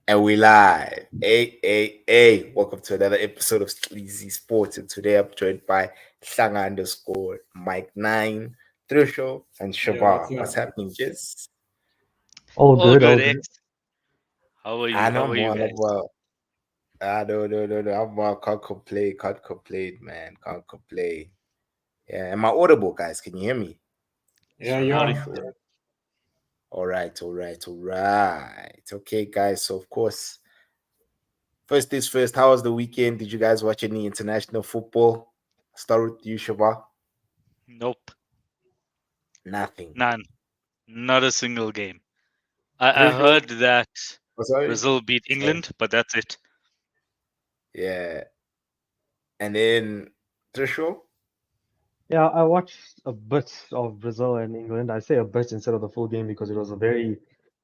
And we live. Hey. Welcome to another episode of Sleazy Sports. And today I'm joined by Sang underscore Mike 9, Trisho, and Yeah, what's Shabar. What's up? happening, Jess? All All good, good, all good. X. How are I you? know How I'm are you well, I'm guys? well. No. I'm well. Can't complain, man. Can't complain. Yeah, am I audible, guys? Can you hear me? Yeah, Just want to you make are. sure. All right. Okay, guys. So, of course, first things first, how was the weekend? Did you guys watch any international football? Start with you, Shabar. Nope. Nothing. None. Not a single game. I Trisho. heard that Oh, sorry. Brazil beat Sorry. England, but that's it. Yeah. And then Trisho. Yeah, I watched a bit of Brazil and England. I say a bit instead of the full game because it was a very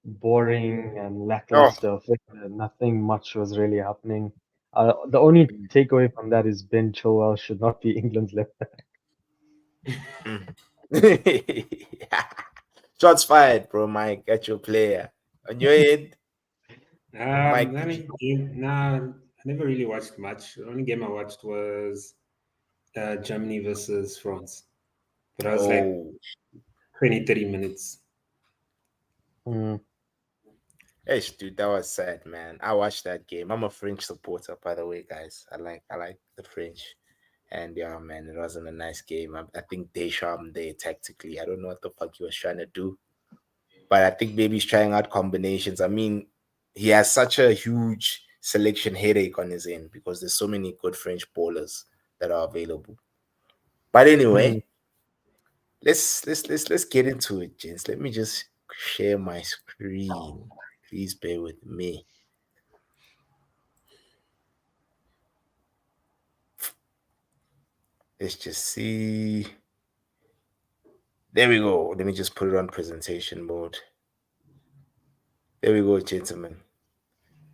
boring and Oh. lackluster affair. Nothing much was really happening. The only takeaway from that is Ben Chilwell should not be England's left back. Mm. Shots fired, bro. Mike, at your player. On your head, Mike. I Did you? mean, nah, I never really watched much. The only game I watched was Germany versus France. But I was like Oh, 20, 30 minutes. Mm. hey, dude, that was sad, man. I watched that game. I'm a French supporter, by the way, guys. I like the French. And yeah, man, it wasn't a nice game. I think Deschamps there tactically. I don't know what the fuck he was trying to do, but I think maybe he's trying out combinations. I mean, he has such a huge selection headache on his end because there's so many good French bowlers that are available. But Mm. anyway, let's get into it, gents. Let me just share my screen. Please bear with me. Let's just see. There we go. Let me just put it on presentation mode. There we go, gentlemen.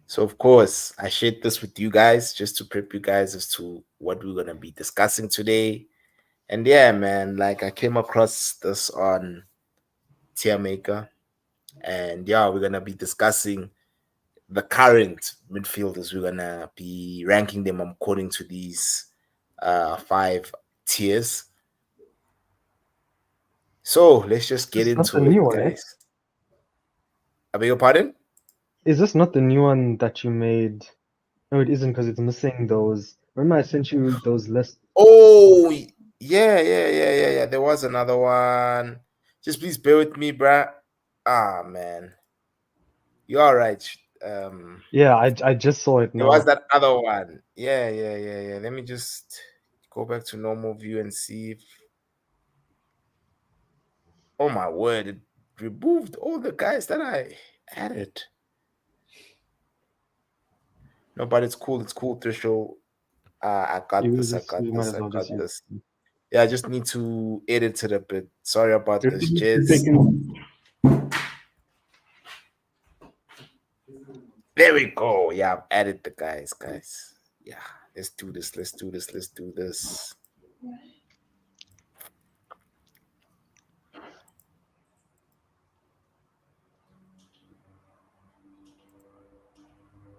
So, of course, I shared this with you guys just to prep you guys as to what we're going to be discussing today. And yeah, man, like I came across this on Tier Maker. And yeah, we're going to be discussing the current midfielders. We're going to be ranking them according to these five tiers. So, let's just get This is not the into new it, one, eh? guys. I beg your pardon? Is this not the new one that you made? No, it isn't because it's missing those. Remember, I sent you those lists. Oh, yeah. There was another one. Just please bear with me, bruh. Ah, man. You're all right. Yeah, I just saw it There was now. that other one. Yeah. Let me just go back to normal view and see if. Oh my word! It removed all the guys that I added. No, but it's cool. It's cool to show. I got You this. I just got you might this. as I well got just use. this. Yeah, I just need to edit it a bit. Sorry about this, 30 Jez. seconds. There we go. Yeah, I've added the guys. Yeah, let's do this.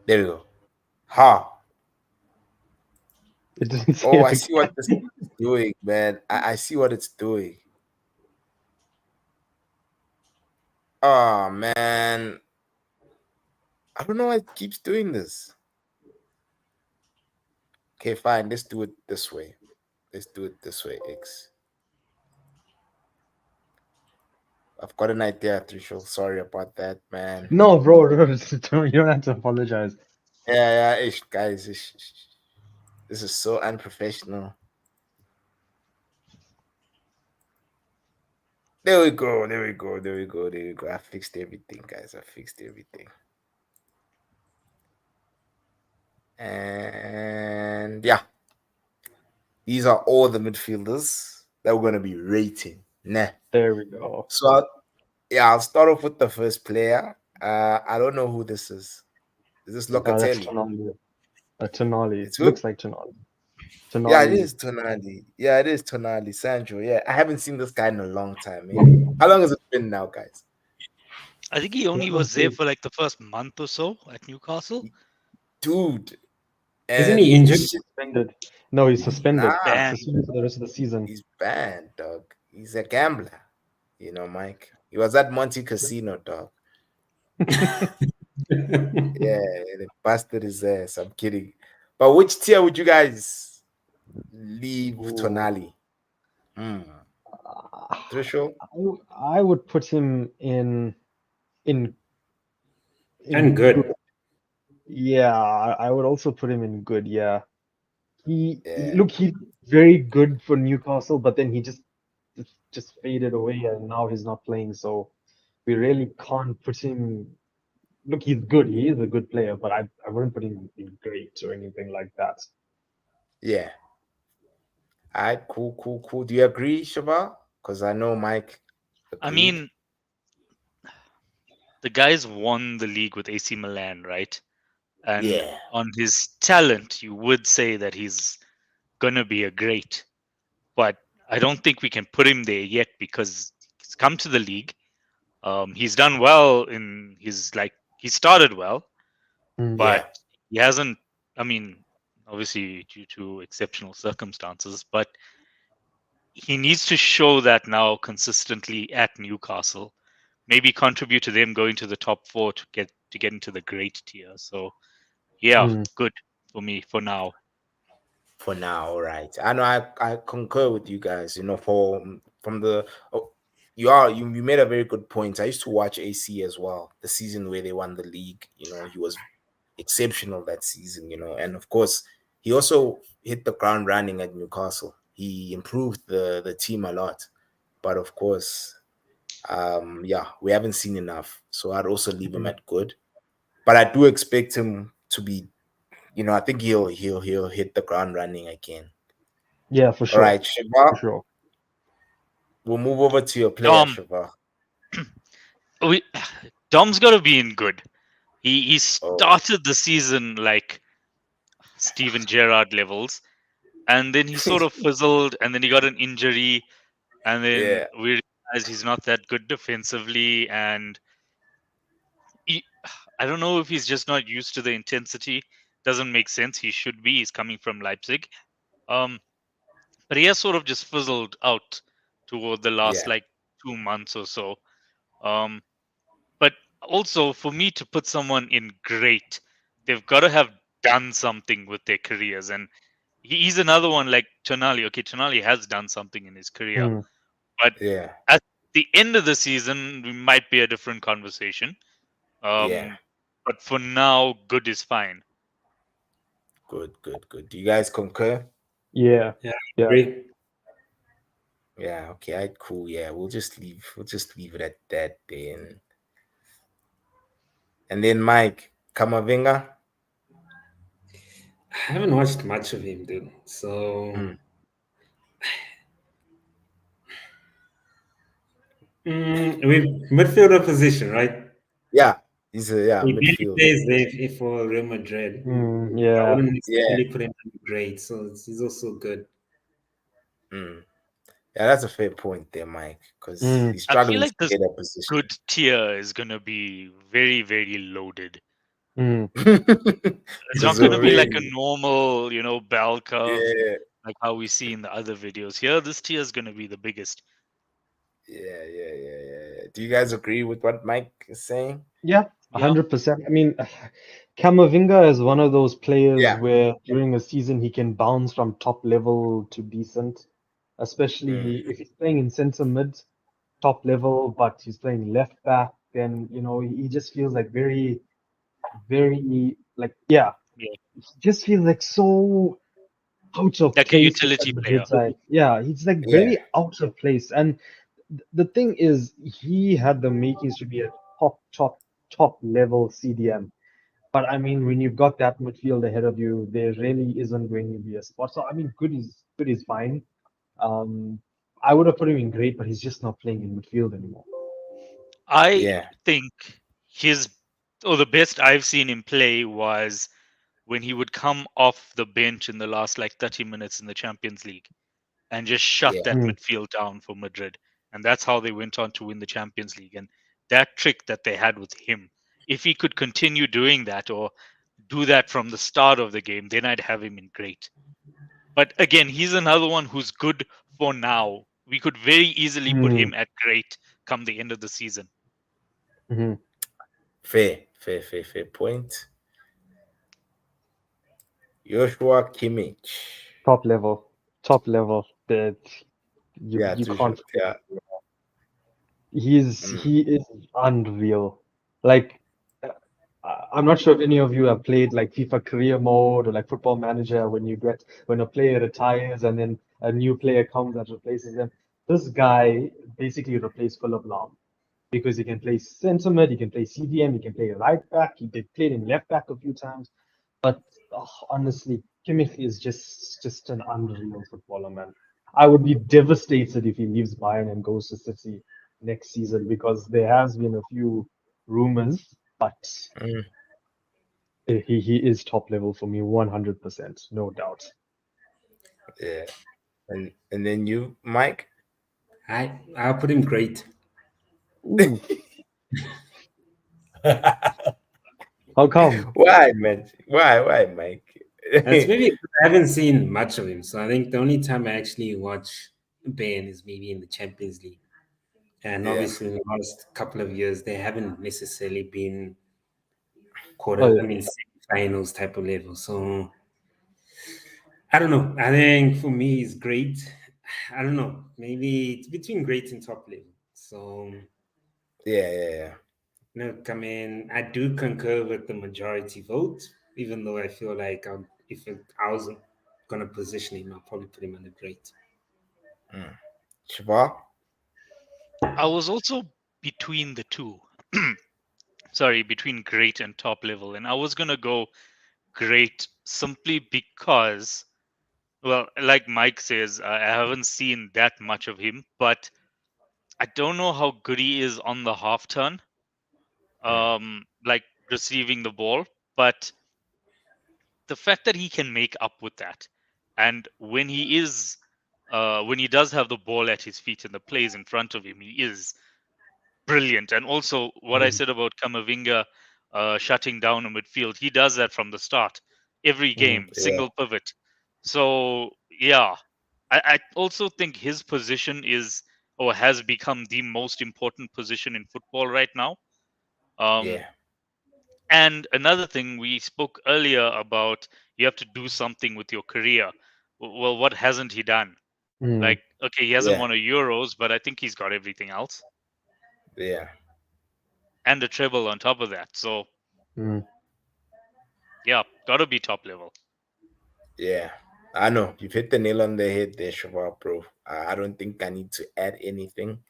There we go. Ha. It didn't say Oh, it I see what again. this is doing, man. I see what it's doing. Oh man. I don't know why it keeps doing this. Okay, fine. Let's do it this way. Let's do it this way, X. I've got an idea, Trishul. Sorry about that, man. No, bro, you don't have to apologize. Guys, this is so unprofessional. There we go. I fixed everything, guys. I fixed everything. And yeah, these are all the midfielders that we're going to be rating. Nah. There we go. So, I'll start off with the first player. I don't know who this is. Is this That's Locatelli? Tonali. Tonali. It's who? Looks like Tonali. Yeah, it Tonali. is Tonali. Yeah, it is Tonali. Sancho. Yeah, I haven't seen this guy in a long time, eh? How long has it been now, guys? I think he only was there for like the first month or so at Newcastle. Dude. Isn't he And injured? shit, Suspended. No, he's suspended. nah, He's Banned. suspended for the rest of the season. he's banned, dog. He's a gambler, Mike. He was at Monte Casino, dog. Yeah, the bastard is there. So I'm kidding. But which tier would you guys leave Ooh. Tonali? Hmm. Ah, Threshold? I would put him in And in good. good. Yeah, I would also put him in good. Yeah, Yeah. look, he's very good for Newcastle, but then he just faded away, and now he's not playing. So we really can't put him. Look, he's good. He is a good player, but I wouldn't put him in great or anything like that. Yeah. All right, cool, cool, cool. Do you agree, Shaba? Because I know Mike I agreed. mean, the guy's won the league with AC Milan, right? And Yeah. on his talent, you would say that he's gonna be a great. But I don't think we can put him there yet because he's come to the league. He's done well in his like he started well, Mm, but Yeah. he hasn't. I mean, obviously due to exceptional circumstances, but he needs to show that now consistently at Newcastle. Maybe contribute to them going to the top four to get into the great tier. So yeah, mm, good for me for now. For now, all right. I know I concur with you guys, for from the oh, you made a very good point. I used to watch AC as well, the season where they won the league. He was exceptional that season, and of course he also hit the ground running at Newcastle. He improved the team a lot. But of course, yeah, we haven't seen enough. So I'd also leave him mm. at good. But I do expect him to be, I think he'll hit the ground running again. Yeah, for All sure, right, Shiva, for sure. we'll move over to your player, Dom, Shiva. we Dom's got to be in good. He Oh, started the season like Steven Gerrard levels, and then he sort of fizzled, and then he got an injury, and then yeah, we realized he's not that good defensively, and he, I don't know if he's just not used to the intensity. Doesn't make sense. He should be. He's coming from Leipzig, um, but he has sort of just fizzled out toward the last yeah, like 2 months or so. Um, but also for me to put someone in great, they've got to have done something with their careers, and he's another one like Tonali. Okay, Tonali has done something in his career, Mm. but yeah, at the end of the season, we might be a different conversation. yeah. Um, but for now, good is fine. Good, good, good. Do you guys concur? Yeah, Yeah, I yeah, agree. Yeah, okay, cool. Yeah, we'll just leave it at that then. And then Mike Kamavinga. I haven't watched much of him, dude. So Mm, with midfielder position, right? yeah, he's a He barely midfielder. plays there for Real Madrid. I yeah. wouldn't Yeah. necessarily put him in great, so he's also good. Mm. Yeah, that's a fair point there, Mike, because Mm, he's I feel struggling to like this get a position. good tier is gonna be very, very loaded. mm. It's For not Because gonna sure. be like already, a normal, bell curve yeah, like how we see in the other videos. Here, this tier is gonna be the biggest. yeah. Do you guys agree with what Mike is saying? Yeah, Yeah, 100%. I mean, Camavinga is one of those players Yeah. where during a season he can bounce from top level to decent, Mm, especially if he's playing in centre mid, top level, but he's playing left back, then, he just feels like very, very, like, yeah, yeah, he just feels like so out of like a place with that utility player. Madrid side. Yeah, he's like yeah, very out of place. And the thing is, he had the makings to be a top level CDM. But I mean, when you've got that midfield ahead of you, there really isn't going to be a spot. So I mean, good is fine. Um, I would have put him in great, but he's just not playing in midfield anymore. I yeah, think his or the best I've seen him play was when he would come off the bench in the last like 30 minutes in the Champions League and just shut yeah, that Mm, midfield down for Madrid. And that's how they went on to win the Champions League. And that trick that they had with him. If he could continue doing that or do that from the start of the game, then I'd have him in great. But again, he's another one who's good for now. We could very easily put him at great come the end of the season. Fair point. Joshua Kimmich. Top level. That Yeah, you too can't. short. Yeah. He is unreal. Like I'm not sure if any of you have played like FIFA career mode or like Football Manager when a player retires and then a new player comes that replaces them. This guy basically replaced Philip Lahm because he can play centre mid, he can play CDM, he can play right back, he played in left back a few times. But honestly, Kimmich is just an unreal footballer, man. I would be devastated if he leaves Bayern and goes to City next season because there has been a few rumors, but Mm, he is top level for me, 100%, no doubt. yeah. And then you, Mike? I'll put him great. Ooh, how come? Why, man? Why, Mike? That's maybe because I haven't seen much of him. So I think the only time I actually watch Ben is maybe in the Champions League. And Yeah. obviously, in the last couple of years, they haven't necessarily been Oh, quarter, I mean, finals type of level. So I don't know. I think for me, it's great. I don't know. Maybe it's between great and top level. So, Yeah. I mean, I do concur with the majority vote, even though I feel like if I was going to position him, I'll probably put him under great. Shiva? I was also between the two. Sorry, between great and top level. And I was going to go great simply because, well, like Mike says, I haven't seen that much of him, but I don't know how good he is on the half turn, like receiving the ball. But the fact that he can make up with that, and when when he does have the ball at his feet and the plays in front of him, he is brilliant. And also, what I said about Kamavinga shutting down a midfield, he does that from the start, every game, Yeah. single pivot. So yeah, I also think his position is or has become the most important position in football right now. Um, Yeah. and another thing we spoke earlier about, you have to do something with your career. Well, what hasn't he done? mm, Like, okay, he hasn't Yeah. won a Euros, but I think he's got everything else Yeah. and a treble on top of that. So mm. yeah, gotta be top level. Yeah. I know. You've hit the nail on the head there, Shiva, bro. I don't think I need to add anything.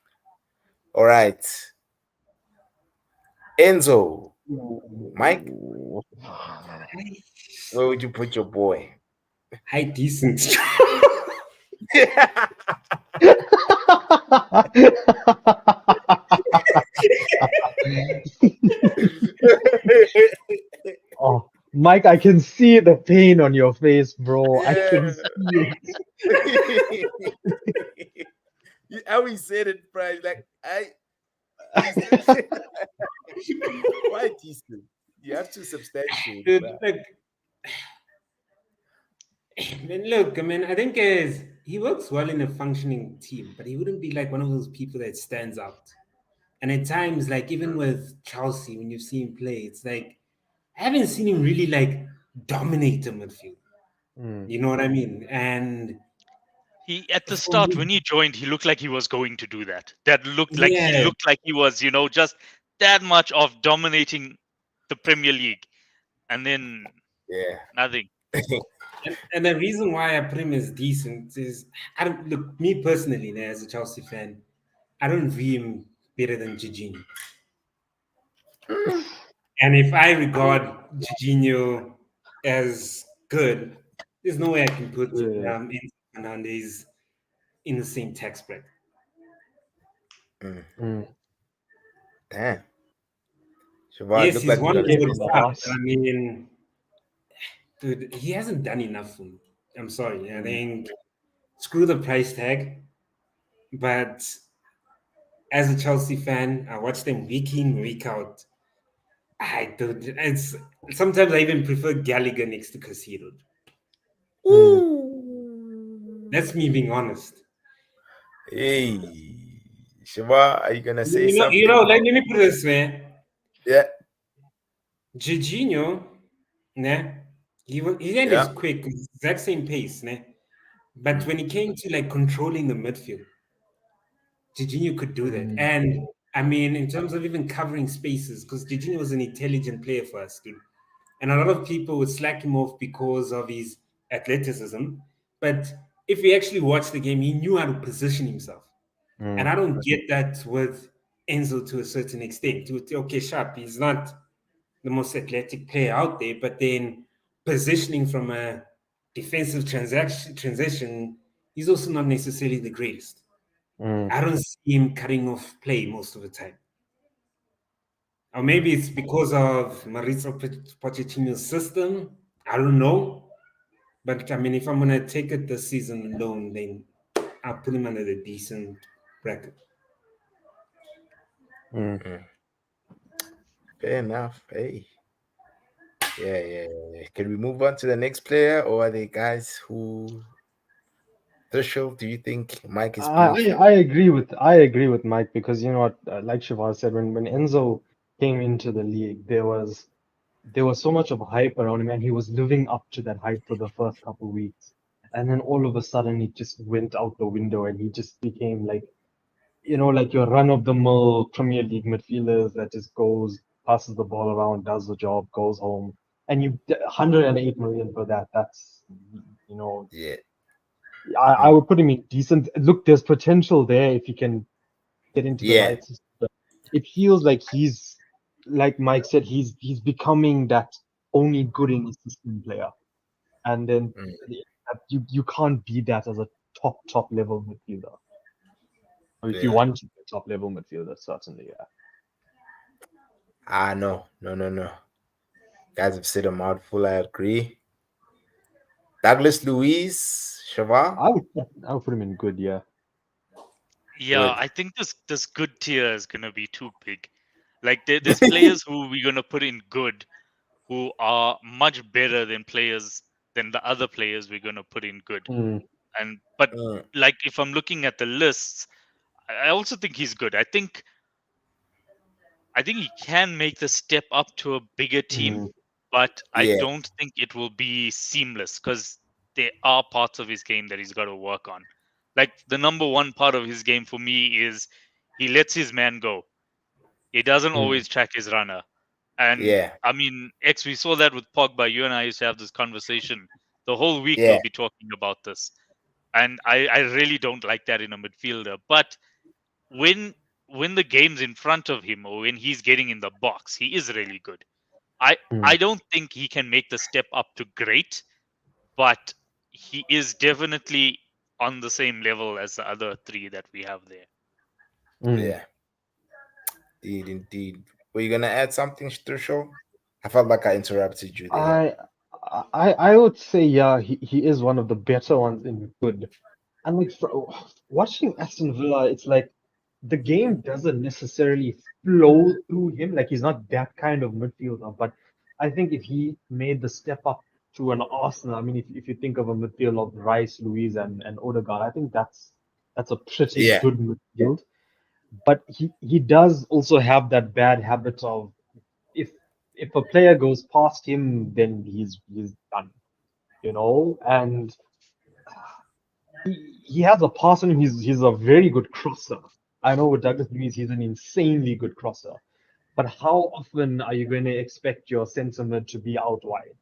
All right. Enzo. Mike, where would you put your boy? High decent. Oh, Mike, I can see the pain on your face, bro. I can Yeah. see it. How he said it, bro. Like he said, why decent? You have to substantiate, Dude, bro. like, look, I mean, I think is he works well in a functioning team, but he wouldn't be like one of those people that stands out. And at times, like even with Chelsea, when you've seen him play, it's like I haven't seen him really like dominate the midfield. Mm, You know what I mean? And He at the for start me, when he joined, he looked like he was going to do that. That yeah, looked like he was, just that much of dominating the Premier League, and then Yeah. nothing. and the reason why I put him as decent is I don't look me personally as a Chelsea fan, I don't view him better than Jorginho. And if I regard Jorginho as good, there's no way I can put yeah. Enzo Fernandez in the same tax bracket. Mm. Mm. Damn. Shiva, it Yes, looked he's like we're one gonna Pain level in split the up. up. But I ass. mean, dude, he hasn't done enough for me. I'm sorry. I Mm. think screw the price tag, but as a Chelsea fan, I watch them week in, week out. I don't. It's sometimes I even prefer Gallagher next to Casino. Mm. That's me being honest. Hey, Shiva, are you gonna say You something? know. Let me put it this way: Yeah, Jorginho, ne, he then is yeah, quick, exact same pace, ne. But mm, when it came to like controlling the midfield, Jorginho could do that. Mm. And I mean, in terms of even covering spaces, because Jorginho was an intelligent player for us, dude. And a lot of people would slack him off because of his athleticism. But if you actually watch the game, he knew how to position himself. And Mm. I don't get that with Enzo to a certain extent. Okay, sharp, he's not the most athletic player out there, but then positioning from a defensive transition, he's also not necessarily the greatest. Mm. I don't see him cutting off play most of the time. Or maybe it's because of Maurizio Pochettino's system. I don't know. But I mean, if I'm going to take it this season alone, then I'll put him under the decent bracket. Mm. mm. Fair enough. Hey, yeah. Can we move on to the next player, or are there guys who threshold do you think Mike is being fair? I agree with Mike because you know what, like Shivar said, when Enzo came into the league, there was so much of hype around him, and he was living up to that hype for the first couple weeks, and then all of a sudden it just went out the window, and he just became like, you know, like your run-of-the-mill Premier League midfielders that just goes, passes the ball around, does the job, goes home, and 108 million for that. That's, you know, Yeah, I mm, would put him in decent. Look, there's potential there if he can get into the yeah, right system. But it feels like like Mike said, he's becoming that only good in his system player, and then mm, you can't be that as a top level midfielder. Or if you yeah. want to be a top level midfielder, certainly, yeah. Ah, no. Guys have said a mouthful. I agree. Douglas Luiz, Shavar, I would put him in good, yeah. Yeah, good. I think this good tier is gonna be too big. Like there's players who we're gonna put in good who are much better than the other players we're gonna put in good. Mm, And but Mm, like if I'm looking at the lists, I also think he's good. I think he can make the step up to a bigger team, mm, but I yeah, don't think it will be seamless because there are parts of his game that he's got to work on. Like the number one part of his game for me is he lets his man go. He doesn't mm, always track his runner. And yeah, I mean, X, we saw that with Pogba. You and I used to have this conversation. The whole week we'll yeah, be talking about this. And I really don't like that in a midfielder. But when when the game's in front of him or when he's getting in the box, he is really good. I mm, don't think he can make the step up to great, but he is definitely on the same level as the other three that we have there. mm. yeah. Indeed. Were you gonna add something to the show? I felt like I interrupted you there. I I would say yeah, he is one of the better ones in good. And like watching Aston Villa, it's like the game doesn't necessarily flow through him. Like he's not that kind of midfielder. But I think if he made the step up to an Arsenal, I mean, if you think of a midfield of Rice, Luiz, and Odegaard, I think that's a pretty Yeah, good midfield. But he does also have that bad habit of if if a player goes past him, then he's done, you know. And he has a pass on him. He's a very good crosser. I know with Douglas Luiz, he's an insanely good crosser. But how often are you going to expect your centre mid to be out wide?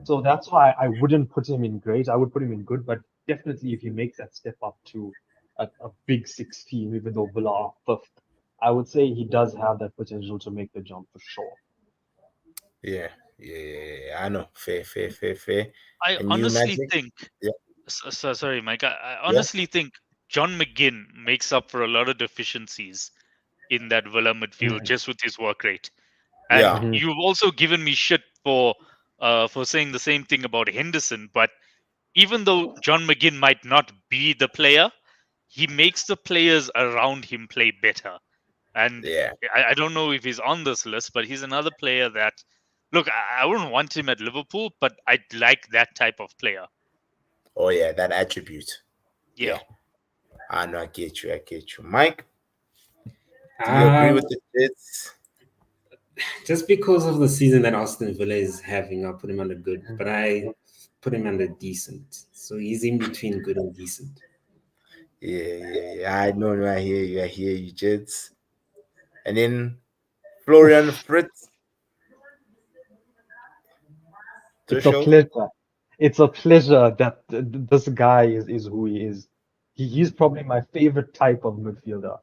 So that's why I wouldn't put him in great. I would put him in good, but definitely if he makes that step up to a big six team, even though Villa are fifth, I would say he does have that potential to make the jump for sure. yeah. I know. Fair. I And you, honestly Magic? think, Yeah, sorry, Mike, I yeah, honestly think John McGinn makes up for a lot of deficiencies in that Villa midfield Mm-hmm. just with his work rate. And yeah, Mm-hmm. you've also given me shit for saying the same thing about Henderson, but even though John McGinn might not be the player, he makes the players around him play better. And Yeah. I don't know if he's on this list, but he's another player that, look, I wouldn't want him at Liverpool, but I'd like that type of player. Oh yeah, that attribute. Yeah. Yeah. I know. I get you. I get you. Mike, do you agree Um, with the Jets? just because of the season that Aston Villa is having, I'll put him under good, but I put him under decent. So he's in between good and decent. Yeah, yeah, yeah. I know. No, I hear you. I hear you, Jets. And then Florian Oof, Fritz, it's a threshold. pleasure. It's a pleasure that this guy is who he is. He's probably my favorite type of midfielder.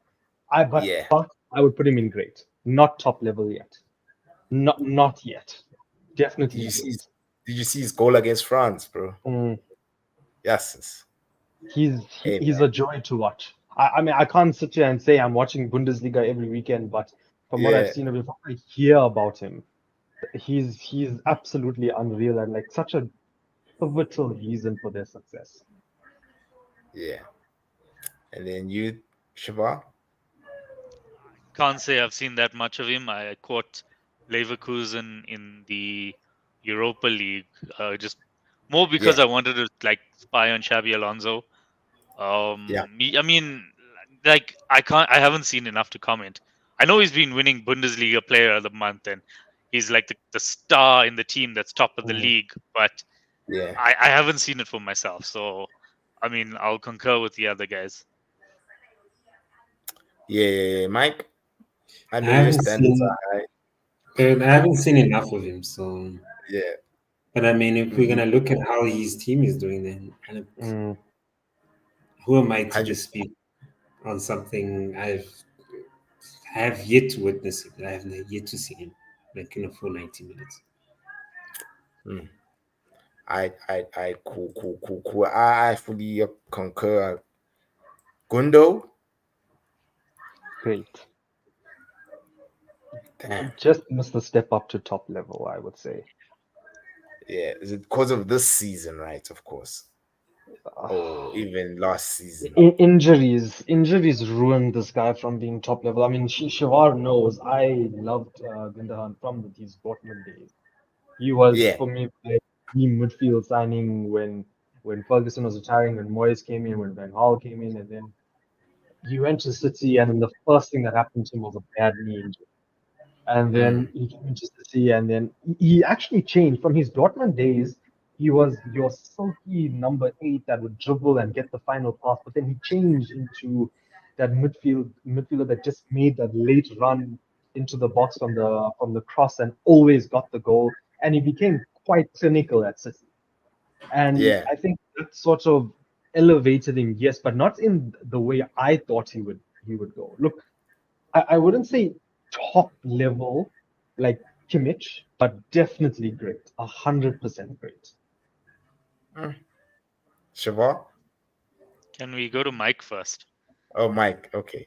Yeah. But I would put him in great, not top level yet. Not yet. Did Definitely you see? great. Did you see his goal against France, bro? Mm, Yes. Hey he's man. a joy to watch. I mean I can't sit here and say I'm watching Bundesliga every weekend, but from what I've Yeah. seen of him, I hear about him. He's absolutely unreal and like such a pivotal reason for their success. Yeah. And then you, Shiva. Can't say I've seen that much of him. I caught Leverkusen in the Europa League, just more because Yeah. I wanted to like spy on Xabi Alonso. Yeah. I mean, like I haven't seen enough to comment. I know he's been winning Bundesliga Player of the Month, and he's like the star in the team that's top of the Mm. league. But Yeah. I haven't seen it for myself, so I mean, I'll concur with the other guys. Yeah. Yeah. Yeah. Mike, I I know your haven't standards seen, are high. but I haven't seen enough of him. So, Yeah. but I mean, if we're Mhm. gonna look at how his team is doing, then Mm. who am I to 100. just speak on something I have yet to witness it. I have yet to see him like in a full 90 minutes. Mm. Cool. I fully concur. Gundo, Great. damn. Just missed the step up to top level, I would say. Yeah. Is it because of this season, right? Of course. Oh, Ah, even last season. injuries ruined this guy from being top level. I mean, Shivar knows I loved Gundogan from his Dortmund days. He was Yeah. for me like the midfield signing when Ferguson was retiring, when Moyes came in, when Van Gaal came in, and then he went to City, and then the first thing that happened to him was a bad knee injury. And then Mm. he came into City, and then he actually changed from his Dortmund days. He was your silky number 8 that would dribble and get the final pass, but then he changed into that midfielder that just made that late run into the box from the cross and always got the goal. And he became quite clinical at City. And Yeah. I think that sort of elevated him, yes, but not in the way I thought he would go. Look, I wouldn't say top level like Kimmich, but definitely great. 100% great. Mm. Shiva? Can we go to Mike first? Oh, Mike. Okay.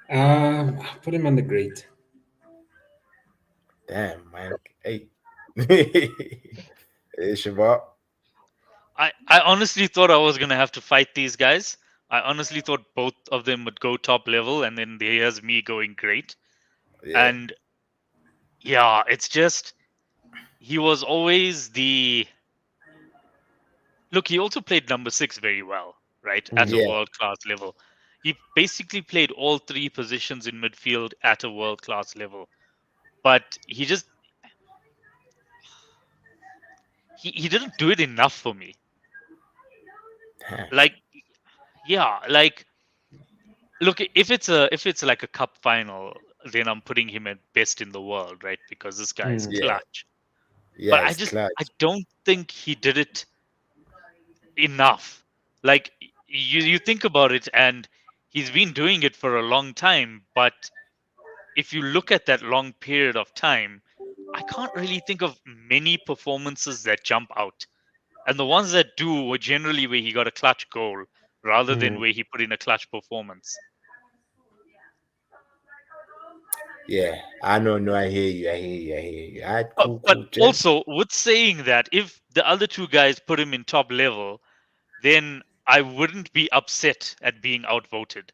I put him on the great. Damn, Mike. Hey. Hey, Shiva. I honestly thought I was gonna have to fight these guys. I honestly thought both of them would go top level, and then there's me going great. Yeah. And yeah, it's just he was always the look. He also played number 6 very well, right, at a Mm, Yeah. world class level. He basically played all three positions in midfield at a world class level, but he didn't do it enough for me. Damn. Like yeah, like look, if it's like a cup final, then I'm putting him at best in the world, right? Because this guy is mm, Yeah. clutch. Yeah, But it's I clutch. don't think he did it enough. Like you think about it, and he's been doing it for a long time. But if you look at that long period of time, I can't really think of many performances that jump out. And the ones that do were generally where he got a clutch goal rather than mm. where he put in a clutch performance. Yeah. I know. No, I hear you. I hear you. I hear you. All right. But, Cool. but Cool. Jen. also, with saying that, if the other two guys put him in top level, then I wouldn't be upset at being outvoted.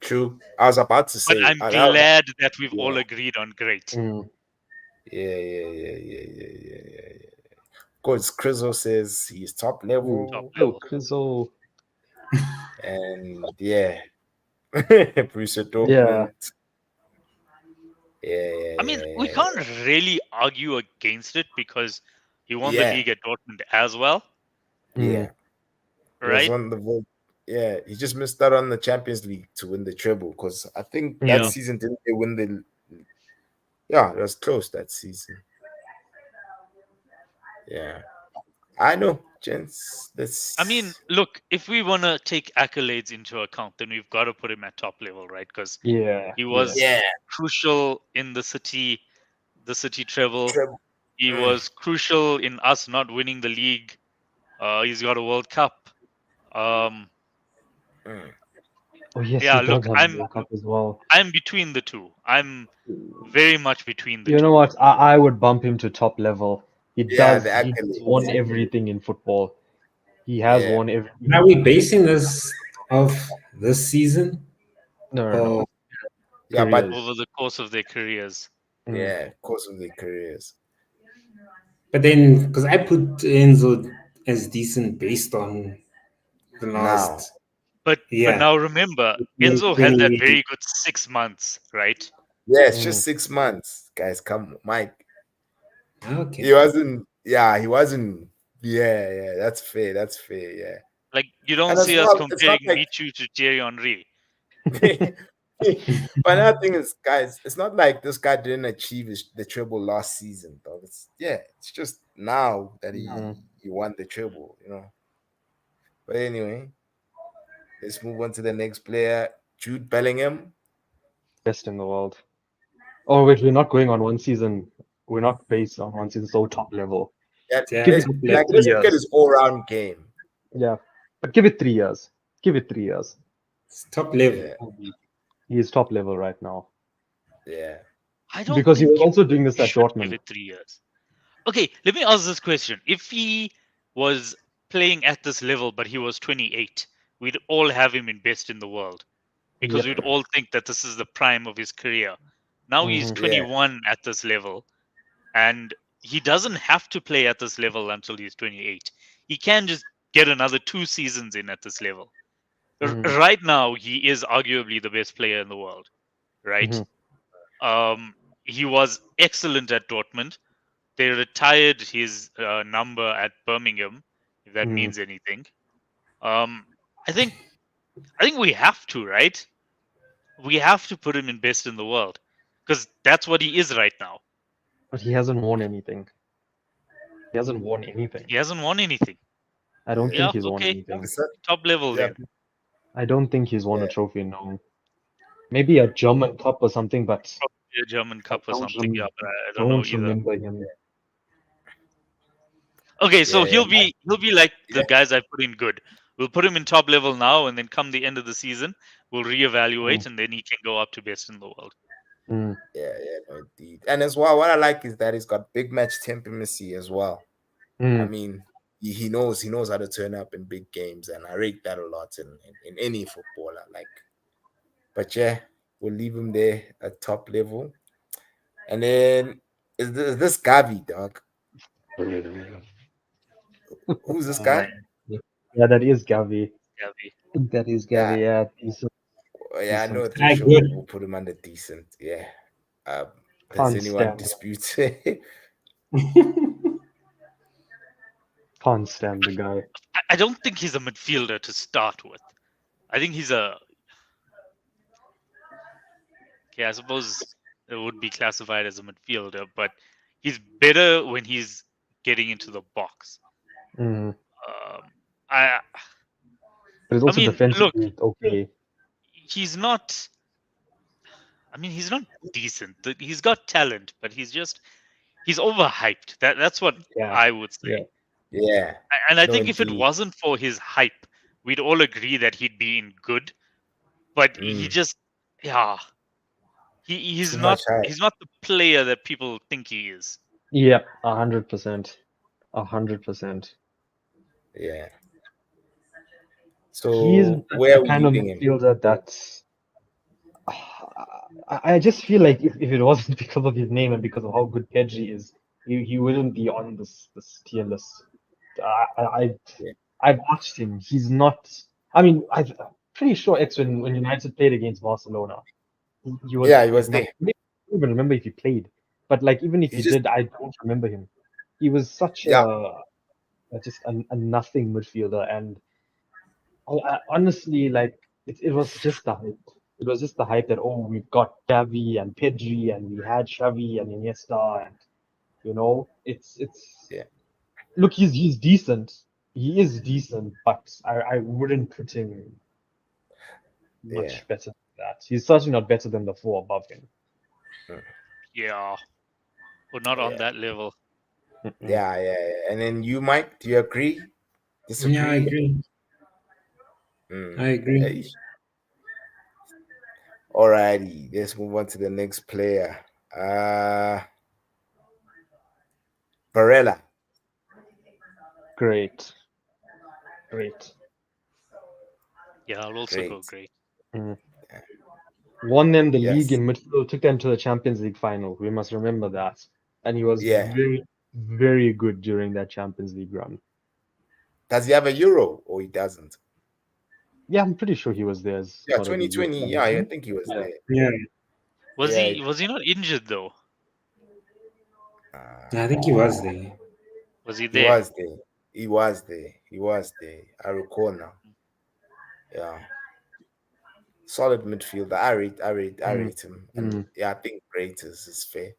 True. I was about to But say. I'm glad that we've all agreed on great. Mm. Yeah. Of course, Crizzle says he's top Ooh. level, Oh, Level. Crizzle. and yeah, Bruce Yeah. Dortmund. I mean, we can't really argue against it because he won the Yeah, league at Dortmund as well, Mm. yeah. He was right? on the vote. Yeah, he just missed out on the Champions League to win the treble because I think that Yeah. season didn't they win the? Yeah, it was close that season. Yeah, I know, gents. I mean, Let's. look, if we want to take accolades into account, then we've got to put him at top level, right? Because Yeah. he Yeah. was Yeah, crucial in the city treble. treble. He was crucial in us not winning the league. He's got a World Cup. Um, Mm. Oh, yes, he yeah, does look, have a World Cup as well. I'm between the two. I'm very much between the You know two. what? I would bump him to top level. He Yeah, does. the He's won accolades. everything in football. He has Yeah, won everything. Are we basing this off this season? No. Or yeah, but Careers. Over the course of their careers. Mm. yeah, of course of their careers. but then because I put Enzo as decent based on the Now, last But yeah. now remember, Enzo had that very good 6 months, right? yeah, it's Mm. just 6 months, guys. Come, Mike. Okay. He wasn't. Yeah, he wasn't. Yeah. That's fair. That's fair. Yeah, Like you don't and as see us well, it's not comparing like. Michu to Thierry Henry. But another thing is, guys, it's not like this guy didn't achieve the treble last season, though. It's just now that Mm. he won the treble, you know. But anyway, let's move on to the next player, Jude Bellingham. Best in the world. Oh, wait, we're not going on one season. We're not based on one season, so top level. Yeah, Yeah, Give it, top give level. it like 3 let's look at years. his all-round game. Yeah. But give it 3 years. Give it 3 years. It's top level. Yeah, He is top level right now. yeah. I don't Because he think was also doing this we at should give Dortmund. it 3 years. Okay, let me ask this question. If he was playing at this level, but he was 28, we'd all have him in best in the world because Yep. we'd all think that this is the prime of his career. Now he's Mhm. Yeah. 21 at this level, and he doesn't have to play at this level until he's 28. He can just get another 2 seasons in at this level. Mhm. Right now, he is arguably the best player in the world, right? Mhm. He was excellent at Dortmund. They retired his number at Birmingham, if that Mhm. means anything. Um, I think I think we have to, right? We have to put him in best in the world because that's what he is right now. But he hasn't won anything. He hasn't won anything. He hasn't won anything. I don't Yeah, think he's won okay, anything. It's not- top level yeah, then. I don't think he's won a yeah. trophy, no. Maybe a German Cup or something, but Probably a German I Cup or something. Yeah, but I don't know don't either. remember him. Okay, so Yeah. he'll be like Yeah. the guys I put in good. We'll put him in top level now, and then come the end of the season, we'll reevaluate, and then he can go up to best in the world. Mm. Yeah, no, indeed. And as well, what I like is that he's got big match temperament as well. I Mm. mean, he knows how to turn up in big games, and I rate that a lot in any footballer. Like, but yeah, we'll leave him there at top level. And then is this Gavi, dog? Who's this guy? Yeah, that is Gavi. Gavi. I think that is Yeah, Gavi. Yeah, decent, yeah, I know decent. for sure good. we'll put him under decent. Yeah. Um, does Can't anyone stand him. dispute? Can't stand the guy. I don't think he's a midfielder to start with. I think he's a. Okay, I suppose it would be classified as a midfielder, but he's better when he's getting into the box. Mm. I But he's I also mean, look, defensively okay. he's not. I mean, he's not decent. He's got talent, but he's overhyped. That's what Yeah, I would say. yeah. Yeah. And I No, think if it indeed. wasn't for his hype, we'd all agree that he'd be in good. But he just, yeah, Too much hype. he's not the player that people think he is. Yep, 100%. 100%. Yeah. He's So where the are we kind of leaving him? midfielder that's I just feel like if it wasn't because of his name and because of how good Pedri is, he wouldn't be on this tier list. I Yeah, I've watched him. He's not. I mean, I'm pretty sure X when United played against Barcelona, he was yeah, he was like not. there. I don't even remember if he played, but like even if He he just did, I don't remember him. He was such yeah, just a nothing midfielder, and I honestly like it was just the hype. It was just the hype that oh we've got Gavi and Pedri and we had Xavi and Iniesta and it's yeah, look he's decent. He is decent, but I wouldn't put him yeah, much better than that. He's certainly not better than the four above him. mm, Yeah, but not on yeah, that level. Mm-mm. yeah, yeah, yeah. And then you, Mike, do you agree? Yeah, I Disagree? agree. I Mm. agree. Hey. Alrighty, let's move on to the next player. Uh Barella. Great, great. Yeah, I'll also go Great. great. Mm. Won them the league Yes. in midfield, took them to the Champions League final. We must remember that. And he was Yeah. very, very good during that Champions League run. Does he have a Euro or he doesn't? Yeah, I'm pretty sure he was there as Yeah, part of the Euro. 2020. Yeah, I think he was Yeah. there. Yeah, Was Yeah. he not injured though? I Uh, think he was there. Was he he there? was there. He was there. He was there. I recall now. Yeah. Solid midfielder. I Mm, rate him. And mm, yeah, I think great is fair.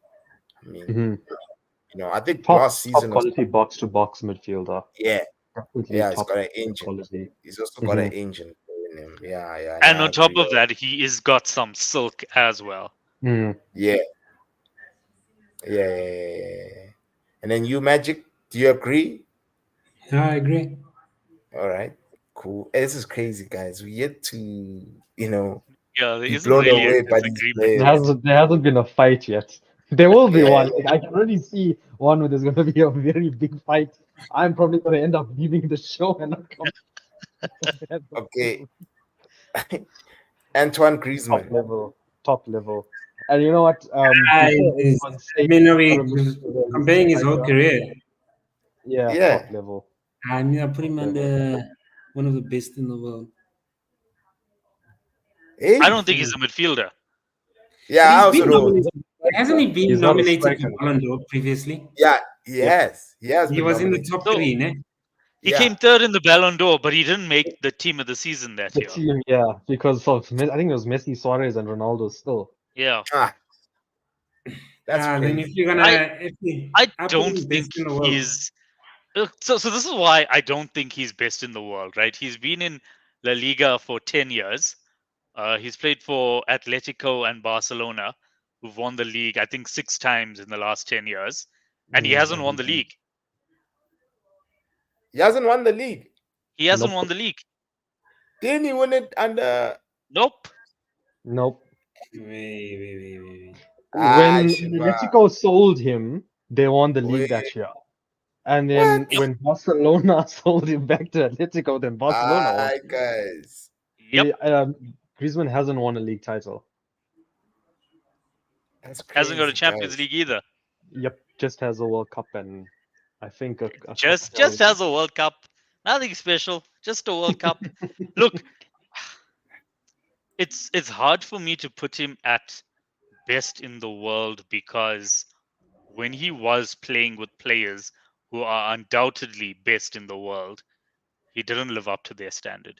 I mean, mhm. I think Top last top season was quality box to box midfielder. yeah, Definitely yeah, he's top got an engine. quality. He's also got an Hmm. engine in him. Yeah, yeah, And yeah, I on top agree. of that, he is got some silk as well. Mm. Yeah, yeah, yeah, yeah, yeah, yeah. And then you, Magic, do you agree? Yeah, I agree. All right, cool. This is crazy, guys. We yet to, Yeah, there be isn't blown really a away by these disagreement There here. players. hasn't there hasn't been a fight yet. There will be Yeah. one. Like, I can already see one where there's gonna be a very big fight. I'm probably gonna end up leaving the show and not come. That's the Okay. truth. Antoine Top Griezmann. level, top level. And you know what? I, Before is, anyone I says mean, are not we a midfielder, he's comparing his whole striker. career? Yeah, Yeah. top level, I mean, I put top him level. under one of the best in the world. I Hey. don't think he's a midfielder. But Yeah, I he's also been He's don't. not nominated. a Hasn't striker. he been He's not a nominated striker. for Ballon d'Or previously? Yeah, he Yep. has. He has He been was in the nominated. top So three, ne? he Yeah. came third in the Ballon d'Or, but he didn't make the team of the season that The year. team, yeah, because of I think it was Messi, Suarez, and Ronaldo still. Yeah, Ah, that's Then if crazy. you're I gonna, if you, I I put don't him best think in the world. he's so this is why I don't think he's best in the world, right? He's been in La Liga for 10 years. He's played for Atletico and Barcelona, who've won the league, I think, 6 times in the last 10 years. And he hasn't won the Mm-hmm. league. He hasn't won the league. He hasn't Nope, won the league. Didn't he win it under Nope. nope. Wait. When Shiva? Atletico sold him, they won the league Wait, that year. And then what? Yep. when Barcelona sold him back to Atletico, then Barcelona won. Guys. Yep. Griezmann hasn't won a league title. That's Hasn't got a crazy, Champions guys. League either. Yep, just has a World Cup and I think a Just couple. has a World Cup. Nothing special. Just a World Cup. Look, it's hard for me to put him at best in the world because when he was playing with players who are undoubtedly best in the world, he didn't live up to their standard.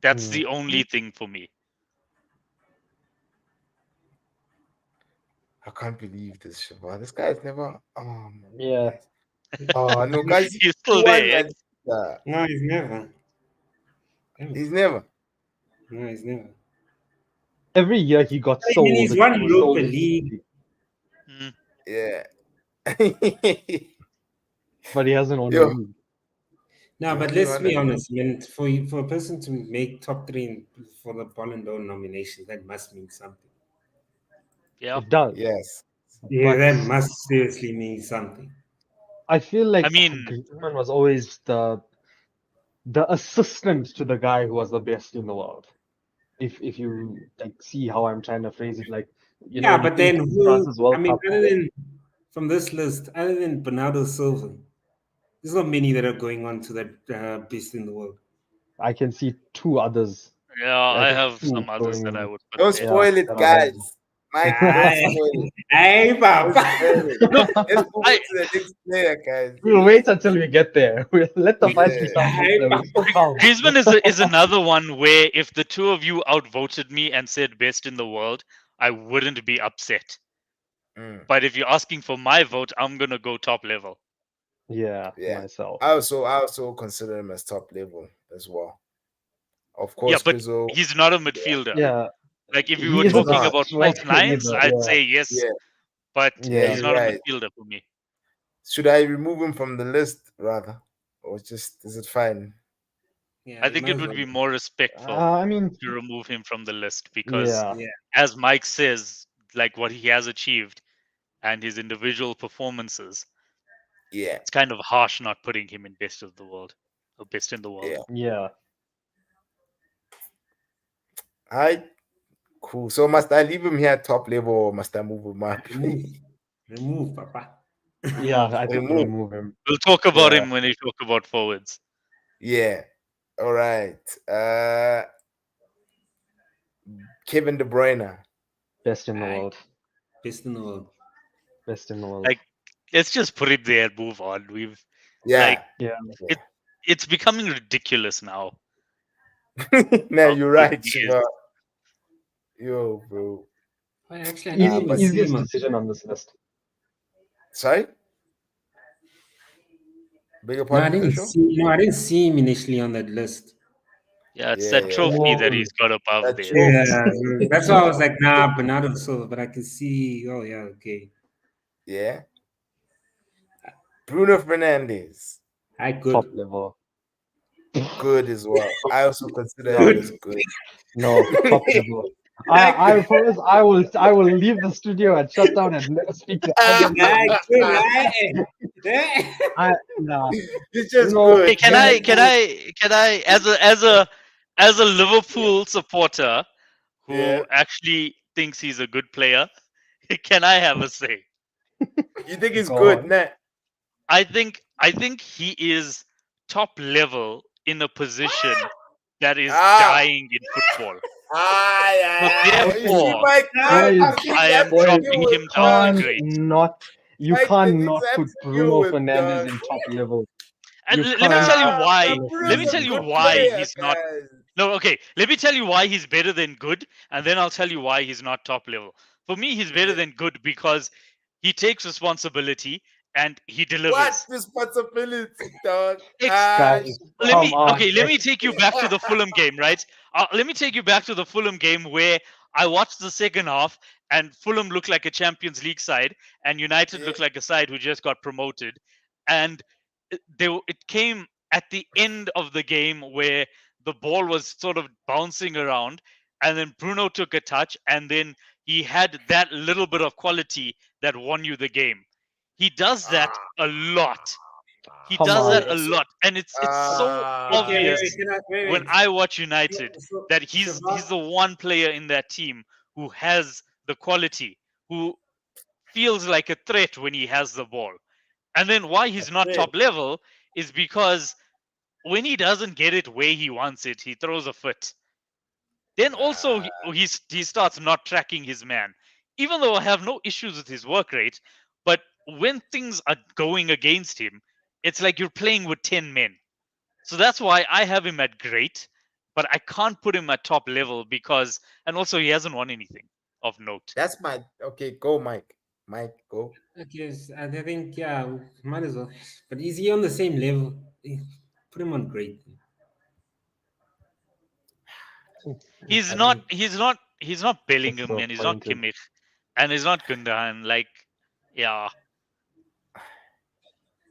That's Mm, the only thing for me. I can't believe this, Shiva. This guy's never. yeah, Guys. Oh no, guys, he He's still won, there. man. Yeah, No, he's never. he's never. No, he's never. every year he got I mean, sold. he's He won was Europa sold League. instantly, Mm. Yeah. but he hasn't won a Yo, league. No, he but hasn't let's won a be league. honest. For a person to make top three for the Ballon d'Or nomination, that must mean something. Yeah. It does, Yes. Yeah, but that must seriously mean something. I feel I like mean, Griezmann was always the assistant to the guy who was the best in the world. If you like see how I'm trying to phrase it, like Yeah, you but think then who? France's I World mean, Cup. other than from this list, other than Bernardo Silva, there's not many that are going on to that best in the world. I can see two others. Yeah, I I think have two some others that I going. would put Don't there. Yeah, spoil it, that are guys. relevant. Mike, don't Hey, spoil it. hey, Don't Papa. spoil it. Look, Let's move I on to the next player, guys. We'll wait until we get there. We'll let the fight Yeah. become Hey, faster. We're still Papa. calm. Griezmann is another one where if the two of you outvoted me and said best in the world, I wouldn't be upset. Mm, But if you're asking for my vote, I'm gonna go top level. Yeah, yeah. myself. I also consider him as top level as well. Of Yeah, course, but Grizzle. he's not a midfielder. Yeah, Like if we he were He's isn't a talking not. about false striker nines, either. I'd Yeah, say yes, Yeah. but Yeah, yeah. he's you're not a right. midfielder for me. Should I remove him from the list rather? Or just is it fine? Yeah, I you think might it as would well. be more respectful I mean, to remove him from the list because, yeah, Yeah, as Mike says, like what he has achieved and his individual performances, Yeah. it's kind of harsh not putting him in best of the world or best in the world. Yeah. yeah. Alright, cool. So must I leave him here at top level or must I move him up? remove, remove, Papa. Yeah, I think Remove. remove him. We'll talk about Yeah, him when we talk about forwards. Yeah. All right. Kevin De Bruyne. best in the Aye, world. best in the world. Best in the world. Like, let's just put it there. Move on. We've like Yeah. Yeah, it. It's becoming ridiculous now No, how you're good right, he is. Shiva. Yo, bro. Oh, actually, I didn't even see easiest him. decision on this list. Sorry? Beg your No, I pardon, didn't official? see. No, I didn't see him initially on that list. Yeah, it's Yeah, that yeah, yeah. trophy that Oh, he's got above That there. trophy. Yeah, that's why I was like, nah, Bernardo Silva. But I can see. Oh yeah, okay. Yeah. Bruno Fernandes. I top good, level. Good as well. I also consider him No, as good. no, top level. I I good, promise I will leave the studio and shut down and never speak to either of I you. good. I, Nah, He's just Bruno, good. Hey, He's good. can I, as a Liverpool supporter Yeah. who actually thinks he's a good player, can I have a say? You think he's go good, on. nah? I think he is top level in a position that is Ah. dying in football. So You see, therefore, Mike, Boys, I think I that's am the boys, deal dropping you with him down to dog. can't great. not you Mike, the things cannot that's put the deal Bruno with Fernandes dog. in top level. And You let me can't tell you put Nah, why. but Bruno Let me Bruno's Fernandes a tell in you good top why level. player, he's not. guys. No, okay. Let me tell you why he's better than good, and then I'll tell you why he's not top level. For me, he's better Yeah. than good because he takes responsibility and he What delivers. responsibility, dog? Guys, Let come me on. okay, let me take you back to the Fulham game, right? Let me take you back to the Fulham game where I watched the second half and Fulham looked like a Champions League side and United Yeah. looked like a side who just got promoted. And it came at the end of the game where the ball was sort of bouncing around and then Bruno took a touch and then he had that little bit of quality that won you the game. He does that Ah, a lot. He Come does that on. a so, lot, and it's so okay, ah, wait, obvious wait, can I, when wait. I watch United So, that he's Shabbat, the one player in that team who has the quality, who feels like a threat when he has the ball. And then why he's not Fred, top level is because when he doesn't get it where he wants it, he throws a fit. Then also ah, he starts not tracking his man. Even though I have no issues with his work rate, but when things are going against him, it's like you're playing with 10 men. So that's why I have him at great, but I can't put him at top level because, and also he hasn't won anything of note. that's my okay. Go, Mike. Mike, go. okay, I think yeah, might as well. But is he on the same level? Put him on great. He's I not, think he's not, he's not Bellingham and he's not Disappointed. Kimmich and he's not Gundogan. Like, yeah,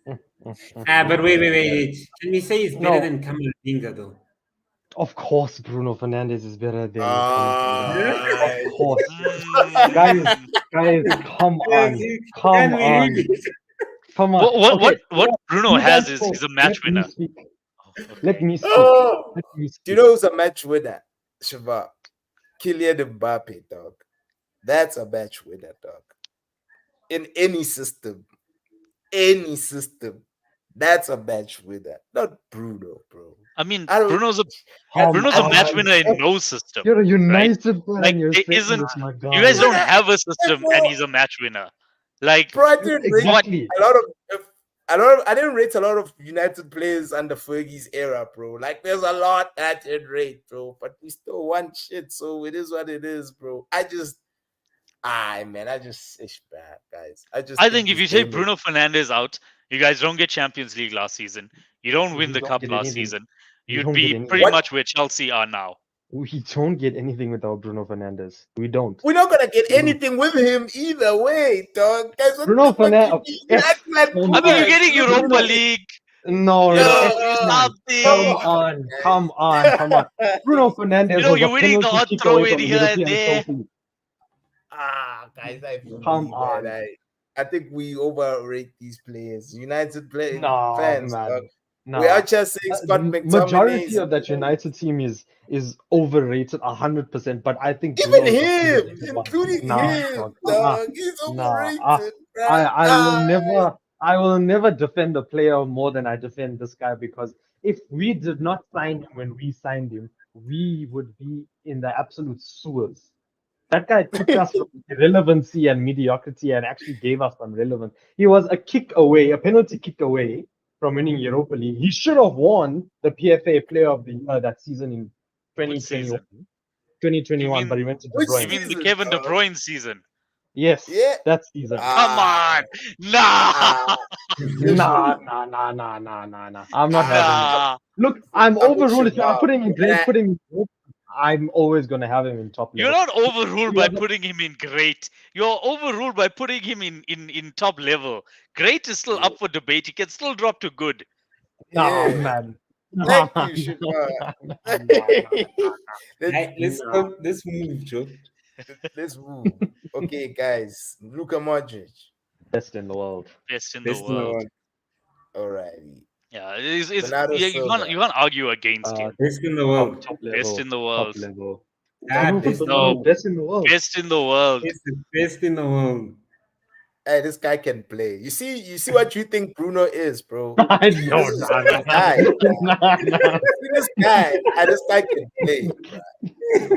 Mm, mm, mm, Ah, mm. but wait. Can we say he's better No, than Kamavinga though? of course Bruno Fernandes is better than Kamavinga. Yeah? Of ah, course. Guys, mm, guys, come Yes, on. can Come we leave on. it? Come on. what Okay, what Bruno you guys has is talk. he's a Let match me winner. speak. Oh, Let okay. me speak. oh, Let me do you speak. know who's a match winner? Shiva. Kylian Mbappe, dog. That's a match winner, dog. In any system, that's a match winner. Not Bruno, bro. I mean, I don't. Come Bruno's a I, match on. winner in no system, You're a right? United fan Like and you're there saying isn't. this, my You guys guy. don't but have a system, and bro, he's a match winner. Like bro, I didn't rate what? Exactly. a lot of. I didn't rate a lot of United players under Fergie's era, bro. Like, there's a lot I didn't rate, bro. But we still won shit, so it is what it is, bro. It's bad, guys. I just I think think if this you take game is. Bruno Fernandes out, you guys don't get Champions League last season. You don't win We the don't cup get last anything. season. We You'd don't get be anything. pretty What? much where Chelsea are now. We don't get anything without Bruno Fernandes. We don't. We're not gonna get We don't. anything with him either way, dog. Guys, what Bruno the fuck Fernandes. you act like Come I mean, you're on. poor getting Europa Bruno? League. No, You know, no. do Man. something. Come on. Bruno Fernandes You know, was a you're winning the penalty odd kick throw away in from a here and European there. trophy. Guys, I feel Come me, man. on. I think we overrate these players. United No, fans, dog. man. We are No. just saying Scott The majority McTominay's. of that United team is overrated 100%, but I think Even Bruno is the him, underrated one. including Nah, him, dog. dog. He's Nah. overrated, bruh. I will never defend a player more than I defend this guy because if we did not sign him when we signed him, we would be in the absolute sewers. That guy took us from irrelevancy and mediocrity and actually gave us some relevance. He was a penalty kick away from winning Europa League. He should have won the PFA Player of the Year that season in Which 2021, season? 2021, but he went to De Which You Bruyne. mean the season, Kevin De dog? Bruyne season? Yes, Yeah. that season. Come Ah, on. Nah. Nah. I'm not having it. Nah. Look, I'm I'm with overruled. If I'm Shabab. putting in great, And putting in great, I'm always gonna have him in top You're level. not overruled He by was a- putting him in great. You're overruled by putting him in top level. Great is still up for debate. He can still drop to good. Nah, Yeah. man. Thank Nah, you, Shabab. Right, nah. let's move, Joe. Let's move. Okay, guys. Luka Modric. Best in the world. Best in the Best in the world. world. Alrighty. Yeah, Bernardo yeah, Silva. you can't argue against him. Best in the world. Top level. Best in the world. Top level. Ah, Bruno best in the Fernandes, world. best in the world. Best in the world. Best in the world. Hey, this guy can play. You see what you think Bruno is, bro. I This know, is nah. this guy. Nah. See this guy. And this guy can play, bro.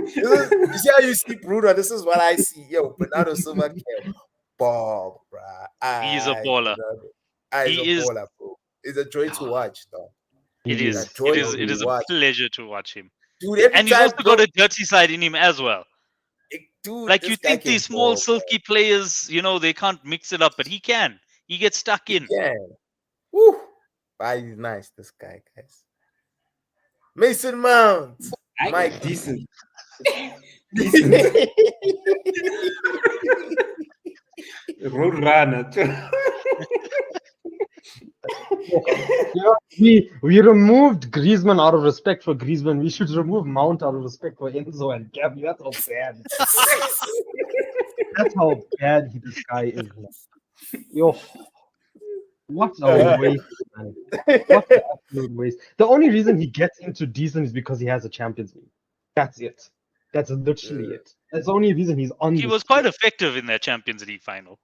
You see how you see Bruno? This is what I see. Yo, Bernardo Silva can ball, bro. He is a baller. He's a He is. baller, bro. It's a joy to watch, though. It He is. It's a joy It to is a watch. pleasure to watch him. Dude, every And he's time, also bro, got a dirty side in him as well. dude, Like this you guy think can these small, ball, silky players, they can't mix it up, but he can. He gets stuck in. yeah. Woo. Why he's nice, this guy, guys. Mason Mount. Mike. Decent. Decent. Road runner. We removed Griezmann out of respect for Griezmann. We should remove Mount out of respect for Enzo and Gabby. That's how bad. That's how bad this guy is. Man. Yo, what a waste, man. What an absolute waste. The only reason he gets into decent is because he has a Champions League. That's it. That's literally it. That's the only reason he's on. He was quite effective in that Champions League final.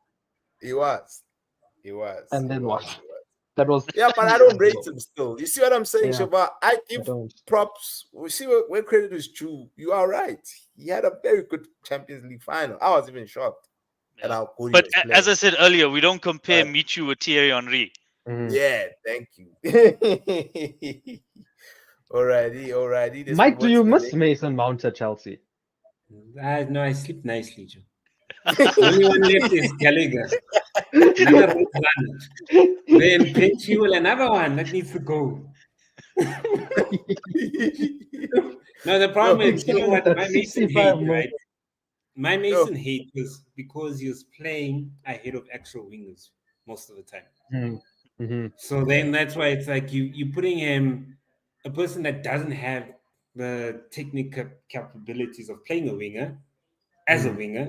He was. And then He what? was. That was. Yeah, but I don't rate him still. You see what I'm saying, Yeah. Shabba? I give don't. props. We see where credit is true. You are right. He had a very good Champions League final. I was even shocked at how good But he was as I playing. said earlier, we don't compare Right. Michu with Thierry Henry. Yeah, thank you. Alrighty. Let's Mike, move do on you to the miss next- Mason Mount at Chelsea? No, I sleep nicely, Joe. The only one left is Gallagher. Another road runner. Then Ben Chilwell, another one that needs to go. No, the problem is, you know what? My Mason 65 hate, more. right? My Mason hate was because he was playing ahead of actual wingers most of the time. Mm-hmm. So then that's why it's like you're putting him, a person that doesn't have the technical capabilities of playing a winger as a winger,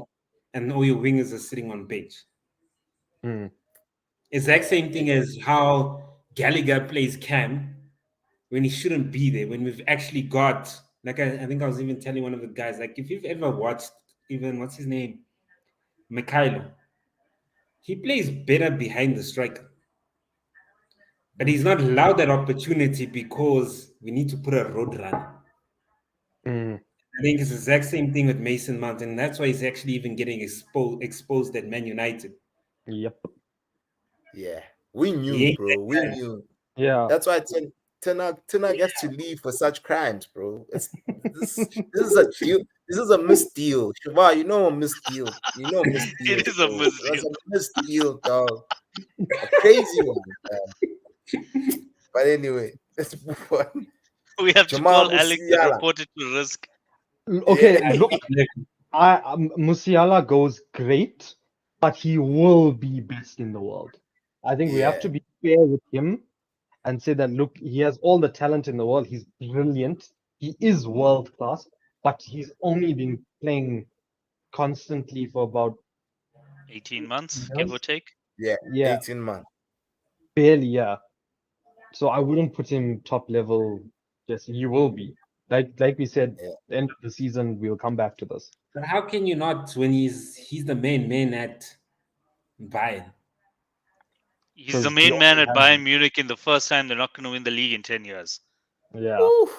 and all your wingers are sitting on bench. Mm. Exact same thing as how Gallagher plays Cam when he shouldn't be there, when we've actually got Like I think I was even telling one of the guys, like if you've ever watched even what's his name, Mikhailo, he plays better behind the striker, but he's not allowed that opportunity because we need to put a road runner. Mm, I think it's the exact same thing with Mason Mount, and that's why he's actually even getting exposed at Man United. yep. Yeah, we He knew, ain't bro. that We guy. knew. Yeah. That's why Tuna gets to leave for such crimes, bro. It's this is a deal. This is a misdeal. Shiva, you know a misdeal. You know a misdeal, It is a bro. It was misdeal. a misdeal, dog. A crazy one. But anyway, let's move on. We have to Jamal call Alex and Musiala. report it to risk. Okay, Yeah. look, Musiala goes great, but he will be best in the world. I think we have Yeah. to be fair with him and say that look, he has all the talent in the world. He's brilliant. He is world class, but he's only been playing constantly for about 18 months, give or years. take. Yeah. Yeah, 18 months. barely, yeah. So I wouldn't put him top level. Yes, he will be. Like we said, Yeah. the end of the season, we'll come back to this. But how can you not when he's the main man at Bayern? He's the Because he main man only at has, Bayern Munich in the first time they're not going to win the league in 10 years. yeah. Woo.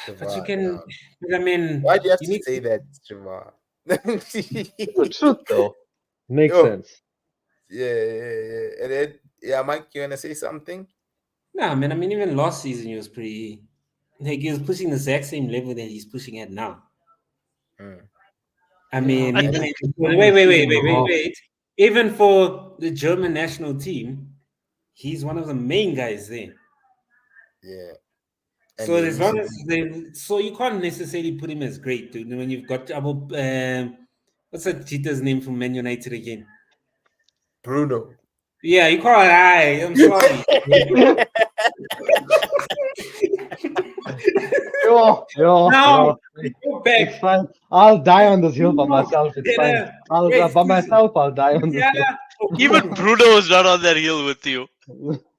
But you Shiva, can. dog. I mean, Why do you have you to need. say that, Shiva? It's the truth, though. Makes Yo, sense. yeah. And then, yeah, Mike, you wanna say something? Nah, man. I mean, even last season he was pretty. Like he was pushing the exact same level that he's pushing at now. Mm. I Yeah, mean, but even it's wait, a wait, season wait, and wait, a wait, half. wait. Even for the German national team, he's one of the main guys there. Yeah. And So they as long as recently, so you can't necessarily put him as great, dude. When you've got what's that cheater's name from Man United again? Bruno. Yeah, you can't lie. I'm sorry. Now Yo. go It's back. fine. I'll die on this hill by Bruno myself. It's fine. better. I'll Wait, by excuse me. myself. I'll die on this hill. Musiala or Even Bruno? Bruno is not on that hill with you.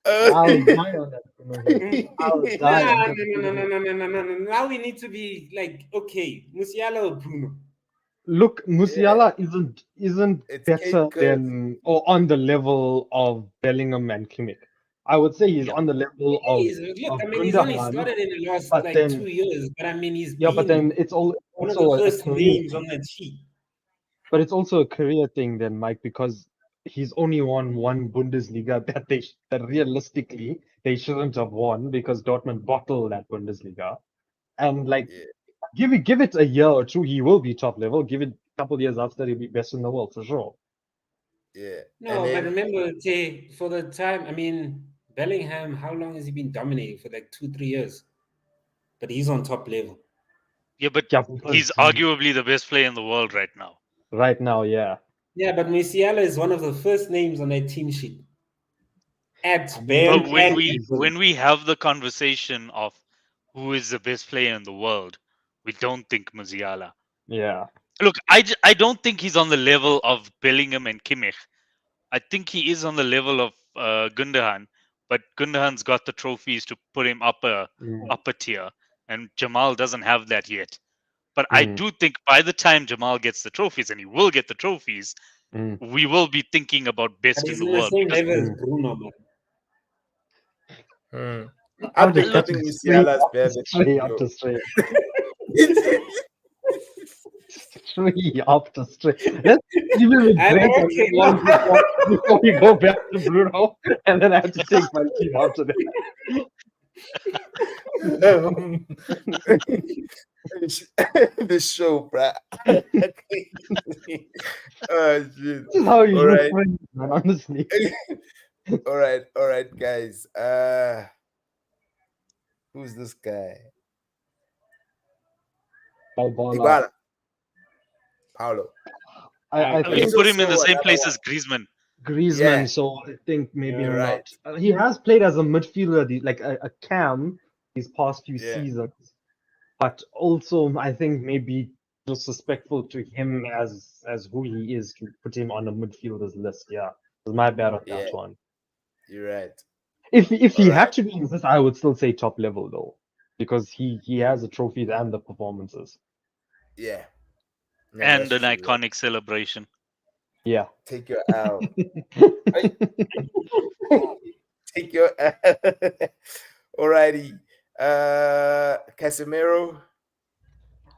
I'll die on that hill. I'll die Nah, on no, that no, no, hill. no, no, no, no, no. Now we need to be like, okay, Musiala or Bruno? Look, Yeah, Musiala isn't it's better Cape Curve. than or on the level of Bellingham and Kimmich. I would say he's Yeah. on the level Look, of I mean, he's only Gundogan, started in the last but like then 2 years, but I mean, he's yeah, but been then it's one of the also a first career names thing. on that sheet. But it's also a career thing then, Mike, because he's only won one Bundesliga that realistically they shouldn't have won because Dortmund bottled that Bundesliga. And like Yeah, give it a year or two, he will be top level. Give it a couple years after, he'll be best in the world for sure. yeah. And No, but then remember, Tay, for the time, I mean, Bellingham, how long has he been dominating? For like 2, 3 years. But he's on top level. Yeah, but Yeah, because he's arguably the best player in the world right now. right now, yeah. Yeah, but Musiala is one of the first names on that team sheet. At I mean, Bayern But he's and when we have the conversation of who is the best player in the world, we don't think Musiala. yeah. Look, I don't think he's on the level of Bellingham and Kimmich. I think he is on the level of Gundogan, but Gundogan's got the trophies to put him Mm, upper tier, and Jamal doesn't have that yet. But I mm, do think by the time Jamal gets the trophies, and he will get the trophies, mm, we will be thinking about but best in he's the in the world same because level as mm. Bruno, man. I I'm just think cutting straight Musiala is up to better than straight up Bruno. to straight. Straight up to straight. Let's give him a I'm break and okay. move on before we go back to Bruno, and then I have to take my team after that. This show, bruh. Oh shit. This is how you All should right. friends, man, honestly. All right, guys. Who's this guy? Balboa. Dybala. Paulo. I I would He's think put him in the also same another place one. as Griezmann. Griezmann, Yeah, so I think maybe you're Yeah. right. not. He has played as a midfielder, like a cam, these past few Yeah, seasons. But also, I think maybe disrespectful to him as who he is to put him on a midfielders list. Yeah, it's my bad on yeah, that one. you're right. If All he right. had to be on this, I would still say top level though. because he has the trophies and the performances. Yeah. No, And that's an true. iconic celebration. Yeah. Take your L. Hey, take your L. Alrighty. Casemiro.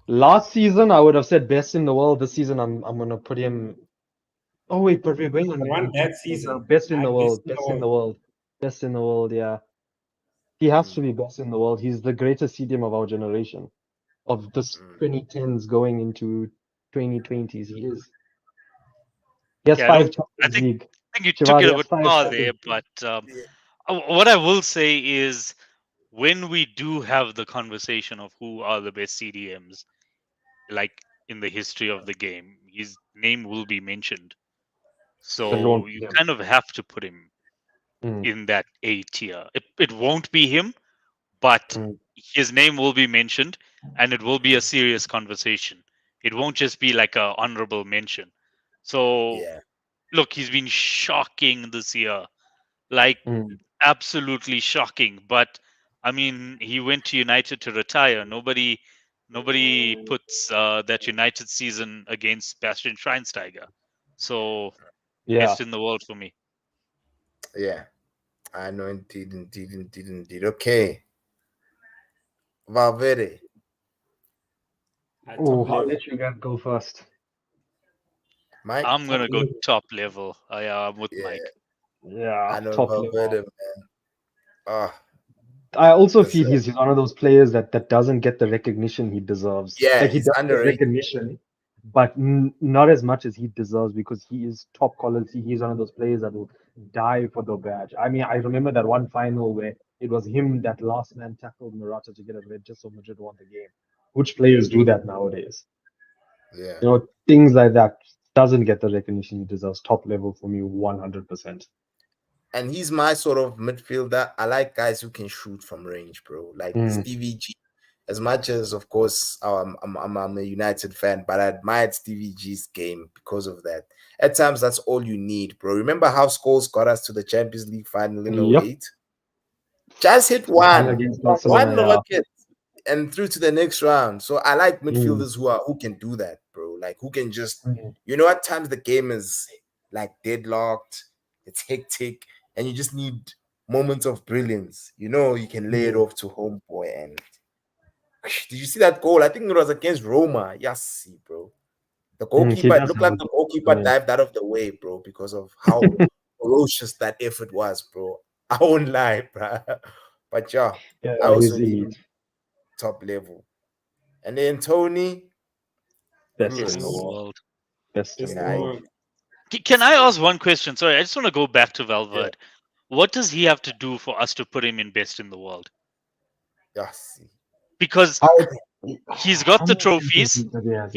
Last season, I would have said best in the world. This season, I'm gonna put him. Oh wait, but we're going on The one ranking. bad season. Best in the Best world. in the Best in world. the world. Best in the world. Yeah, he has Mm, to be best in the world. He's the greatest CDM of our generation, of this mm. 2010s going into 2020s. He is. He has Yeah, I five don't. I Champions think League. I think you took it Shivaji a has bit five far there, Champions League. but Yeah. what I will say is when we do have the conversation of who are the best CDMs, like in the history of the game, his name will be mentioned. But it So won't you be him. kind of have to put him Mm, in that A tier. It won't be him, but mm, his name will be mentioned and it will be a serious conversation. It won't just be like a honorable mention. So Yeah. look, he's been shocking this year. Like mm. absolutely shocking. But I mean, he went to United to retire. Nobody puts that United season against Bastian Schweinsteiger. So Yeah. best in the world for me. Yeah. I know indeed. Okay. Valverde. Oh, Top I'll level. let you guys go first. Mike. I'm Top gonna go level. top level. I'm with Yeah. Mike. Yeah, I know top Valverde, level. man. Oh, I also this feel he's one of those players that doesn't get the recognition he deserves. yeah, Like he he's does get underrated. recognition, but not as much as he deserves because he is top quality. He's one of those players that will die for the badge. I mean, I remember that one final where it was him that last man tackled Morata to get a red just so Madrid won the game. Which players do that nowadays? Yeah. You know, things like that doesn't get the recognition he deserves. Top level for me, 100%. And he's my sort of midfielder. I like guys who can shoot from range, bro. Like Mm, Stevie G. As much as, of course, I'm a United fan, but I admired Stevie G's game because of that. At times, that's all you need, bro. Remember how Scholes got us to the Champions League final in yep. '08? Just hit One one, against one Barcelona, yeah. knock it, and through to the next round. So I like Mm, midfielders who can do that, bro. Like who can just, mm, at times the game is like deadlocked, it's hectic, and you just need moments of brilliance. You can lay it mm. off to homeboy. And did you see that goal? I think it was against Roma. Yes, bro. The He goalkeeper, it does looked have like a the good goalkeeper point. dived out of the way, bro, because of how ferocious that effort was, bro. I won't lie, bro. But yeah, Yeah, I also he's need elite. top level. And then Tony, Best Best in in the the Best world. world. world. Best in Best the in the yeah, world. world. Can I ask one question? Sorry, I just want to go back to yeah, Valverde. What does he have to do for us to put him in best in the world? yeah. See, Because How, he's got how the many Champions trophies. League does he have?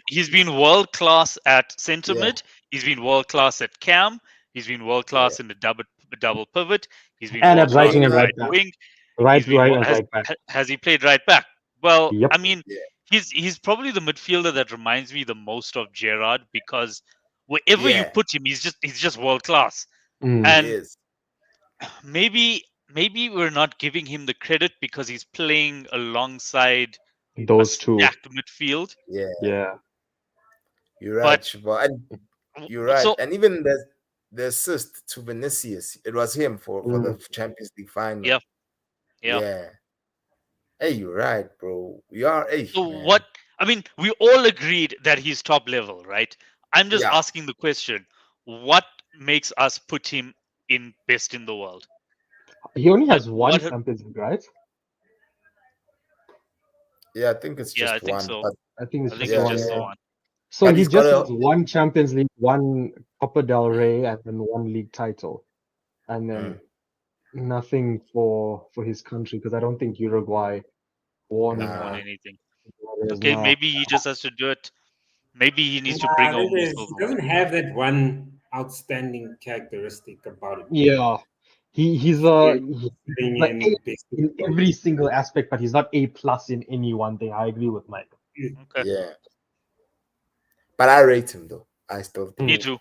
He's been world class at centre yeah, mid. He's been world class at cam. He's been world yeah. class in the double pivot. He's been And world at And right class wing on and the winger, right right back. wing. Right, He's been right, and right back. has he played right back? Well, Yep. I mean, yeah, he's probably the midfielder that reminds me the most of Gerrard because wherever you yeah. put him, he's just world class. Mm, He And is. maybe we're not giving him the credit because he's playing alongside a those two. stacked midfield. Yeah, Yeah. you're But right, Shiva. And you're right. so And even the assist to Vinicius, it was him for the Mm, Champions League final. yeah, yeah. Yeah. Hey, you're right, bro. We are, hey, So man. what? I mean, we all agreed that he's top level, right? I'm just Yeah. asking the question: what makes us put him in best in the world? he only Like has one what? Champions League, right? Yeah, I think it's Yeah, I just think one. so. But I think it's I think just it's yeah, one. just the Yeah. one. So but he he's got just a has one Champions League, one Copa del Rey, and then one league title, and then mm, nothing for his country because I don't think Uruguay won. Haven't nah. won anything. Warriors Okay, now. maybe he just has to do it. Maybe he needs to bring Nah, home the he silverware. doesn't have that one outstanding characteristic about him. Yeah, he's Sitting like A in best in in the world. every single aspect, but he's not A plus in any one thing. I agree with Mike. Okay, Yeah. But I rate him though. I still Mm. me think too.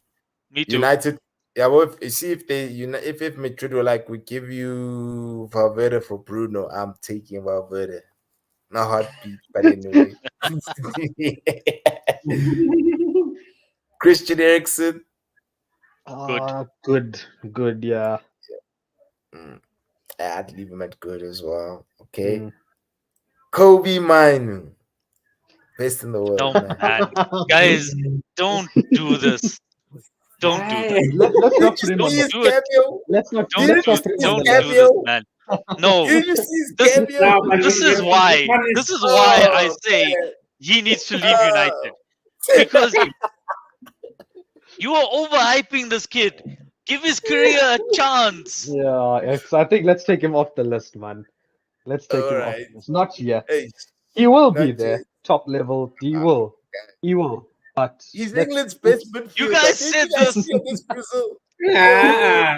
Me too. United. Yeah, well, if, you see if they if Madrid were like, we give you Valverde for Bruno, I'm taking Valverde. not heartbeat, but anyway. Christian Eriksen. Good. Good, good, yeah. Mm, I'd leave him at good as well. Okay. Mm. Kobe Minu. Best in the world, No, man. man. Guys, don't do this. Don't do Why? this. Let's not Did you put him on see Don't the his do it. cameo? Don't Didn't let's you do not see put him his on the don't list. do this, cameo? man. No. Didn't you see his This cameo? No, but this is we why. punished. This is why I Oh, say man. he needs to leave Oh. United. Because you are overhyping this kid. Give his career a chance. Yeah, I think let's take him off the list, man. Let's take All him off right. the list. Not yet. Hey, He will not be there, yet. top level. He Oh, will. God. He will. But He's let's England's best let's You midfielder. guys Didn't you said guys this. see against Brazil? Oh, Ah,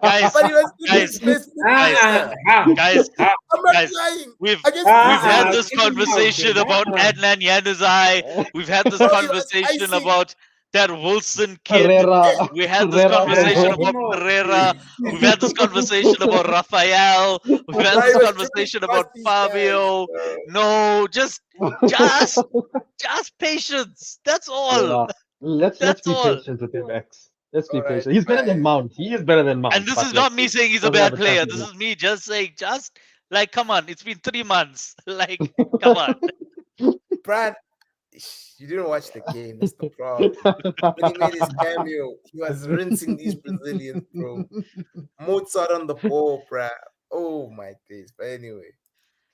Guys, but he was guys, England's best guys, midfielder. how? guys, How? I'm not guys. lying. We've Against we've had Brazil. this Get him out, conversation man. about Adnan Januzaj. We've had this Oh, he was conversation icy. about that Wilson kid. Pereira, We had this Pereira conversation Get Moreno. him about out, Pereira. We've please. had this conversation about Rafael. We've had Bro, he this was tripping conversation past about these guys. Fabio. No, just just patience. That's all. Yeah. Let's That's be all. patient with him, X. Let's be All right, patient. He's better than fine. Mount. He is better than And Mount, this but is not let's me see. saying he's a Doesn't have bad a player. Champions This League. is me just saying, just like, come on, it's been 3 months. Like, come on. Brad, you didn't watch the game. That's the problem. When he made his cameo, he was rinsing these Brazilians, bro. Mozart on the ball, Brad. Oh my days. But anyway,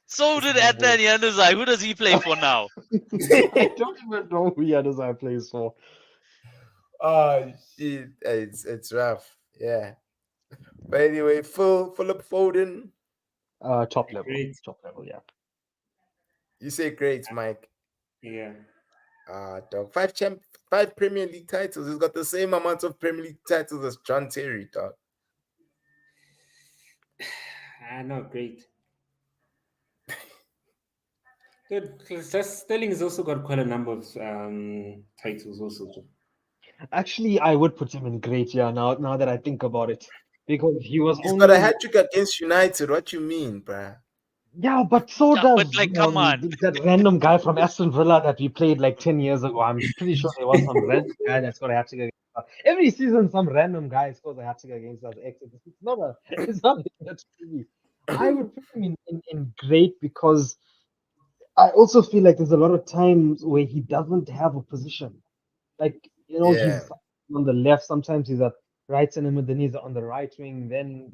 So let's did move Adnan on. Januzaj. Who does he play for now? I don't even know who Januzaj plays for. Oh shit, it's rough. Yeah. But anyway, Philip Foden. Top level. Great. Top level, yeah. You say great, Mike. Yeah. Dog. Five Premier League titles. He's got the same amount of Premier League titles as John Terry, dog. No, great. Good. Sterling has also got quite a number of titles also. Actually, I would put him in great, yeah, now that I think about it. Because he was He's got a only hat trick against United. What you mean, bruh? yeah, but so Yeah, but does like, come on. that random guy from Aston Villa that we played like 10 years ago. I'm pretty sure there was some random guy that scored a hat trick against us. Every season, some random guy scores a hat trick against us. It's not a, it's not that easy. I would put him in great because I also feel like there's a lot of times where he doesn't have a position. Like, Yeah. he's on the left, sometimes he's at right center mid, then he's on the right wing. Then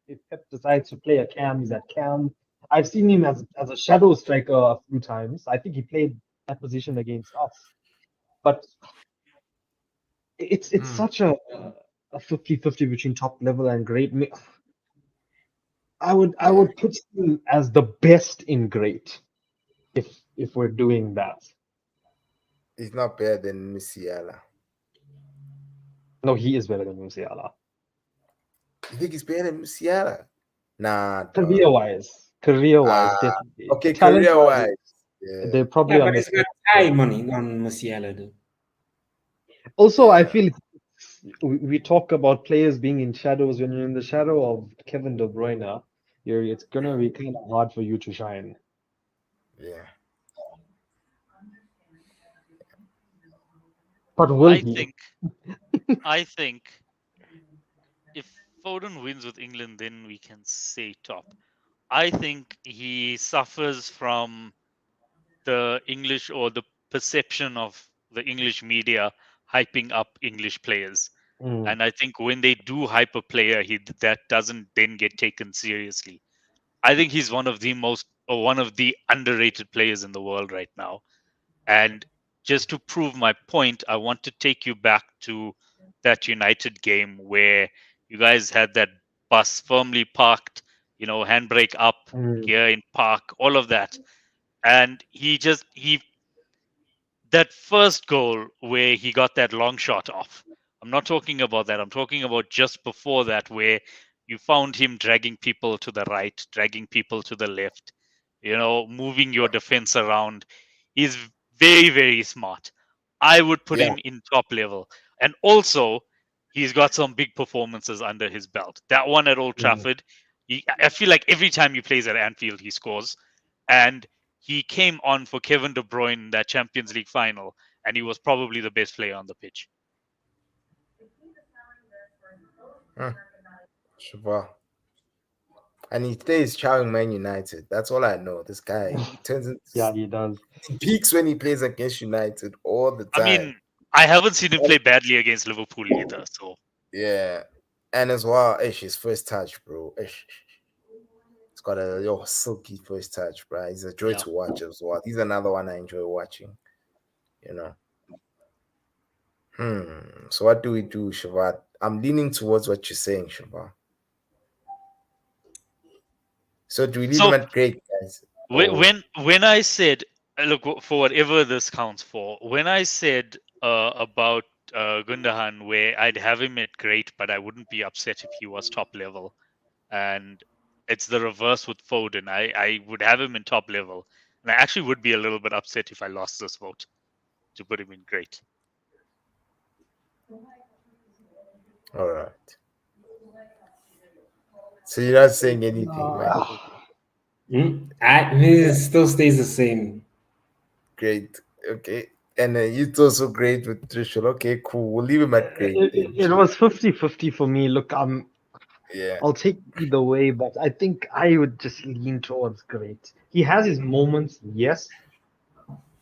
if Pep decides to play a cam, he's at cam. I've seen him as a shadow striker a few times. I think he played that position against us. But it's such a 50-50 between top level and great. I Yeah. would put him as the best in great if we're doing that. He's not better than Musiala. No, he is better than Musiala. You think he's better than Musiala? Nah, dog. Career wise, Ah, definitely. okay, Talent career wise, wise. Yeah. they're probably Yeah, on but the it's same got high level. money on Musiala, though. Also, I Yeah. feel we talk about players being in shadows. When you're in the shadow of Kevin De Bruyne, it's gonna be kind of hard for you to shine. Yeah. But will I he? think if Foden wins with England, then we can say top. I think he suffers from the English or the perception of the English media hyping up English players. Mm, And I think when they do hype a player, that doesn't then get taken seriously. I think he's one of the underrated players in the world right now. And just to prove my point, I want to take you back to that United game where you guys had that bus firmly parked, handbrake up, mm, gear in park, all of that. And he that first goal where he got that long shot off. I'm not talking about that. I'm talking about just before that where you found him dragging people to the right, dragging people to the left, moving your defense around. He's very, very smart. I would put Yeah. him in top level. And also, he's got some big performances under his belt. That one at Old mm, Trafford, I feel like every time he plays at Anfield, he scores. And he came on for Kevin De Bruyne in that Champions League final, and he was probably the best player on the pitch. Shabba. And he stays chowing Man United. That's all I know. This guy turns into Yeah, he does. he peaks when he plays against United all the time. I mean, I haven't seen him play badly against Liverpool either. So yeah. And as well, his first touch, bro. It's got a silky first touch, bro. He's a joy Yeah. to watch as well. He's another one I enjoy watching. You know. So what do we do, Shavat? I'm leaning towards what you're saying, Shavat. So do we leave So- him at great, guys? Or- when I said, look, for whatever this counts for, when I said about Gundogan, where I'd have him at great, but I wouldn't be upset if he was top level, and it's the reverse with Foden. I would have him in top level, and I actually would be a little bit upset if I lost this vote to put him in great. all right. So you're not saying anything, man. It still stays the same. Great. Okay. And it's also great with Trishul. Okay, cool. We'll leave him at great. It was 50-50 for me. Look, Yeah. I'll take either way, but I think I would just lean towards great. He has his moments, yes,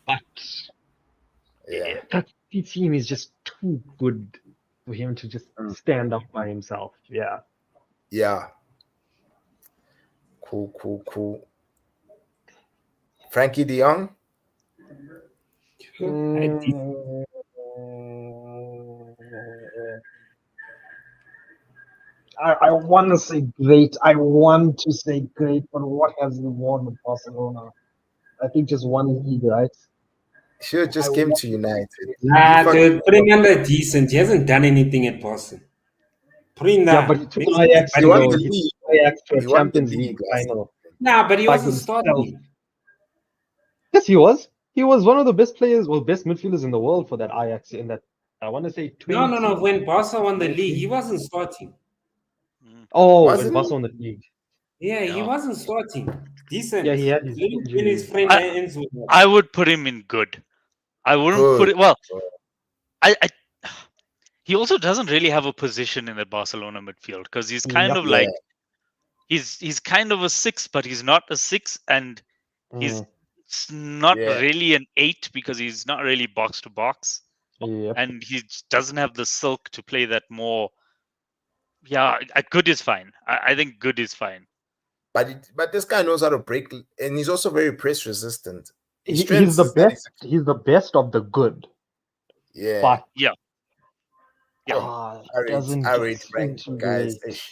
but Yeah. that team is just too good for him to just stand up by himself. Yeah. Yeah. Cool. Frankie De Jong? I want to say great. I want to say great, but what has he won with Barcelona? I think just one league, right? Sure, just I came want to United. Nah, dude, put him under decent. He hasn't done anything at Boston. Put him Yeah, there. but he took Makes Ajax He to won the the league. Ajax to a He won the Champions league League last final. Nah, but he By wasn't himself. starting. Yes, he was. He was one of the best players, well, best midfielders in the world for that Ajax in that. I want to say 20. No. When Barca won the league, he wasn't starting. Oh, Was when it? Barca won the league. Yeah, he Yeah. wasn't starting. Decent. Yeah, he had his Let him win injuries. his friend I- ends with that. I would put him in good. I wouldn't put Good. it well. I he also doesn't really have a position in the Barcelona midfield because he's kind Yep. of like he's kind of a 6, but he's not a 6, and he's not Yeah. really an 8 because he's not really box to box, Yep. and he doesn't have the silk to play that more. Yeah, good is fine. I think good is fine. But this guy knows how to break, and he's also very press resistant. His He's strengths the is that best. He's the best of the good, yeah. but Yeah. I doesn't rate get Frank, into guys. great.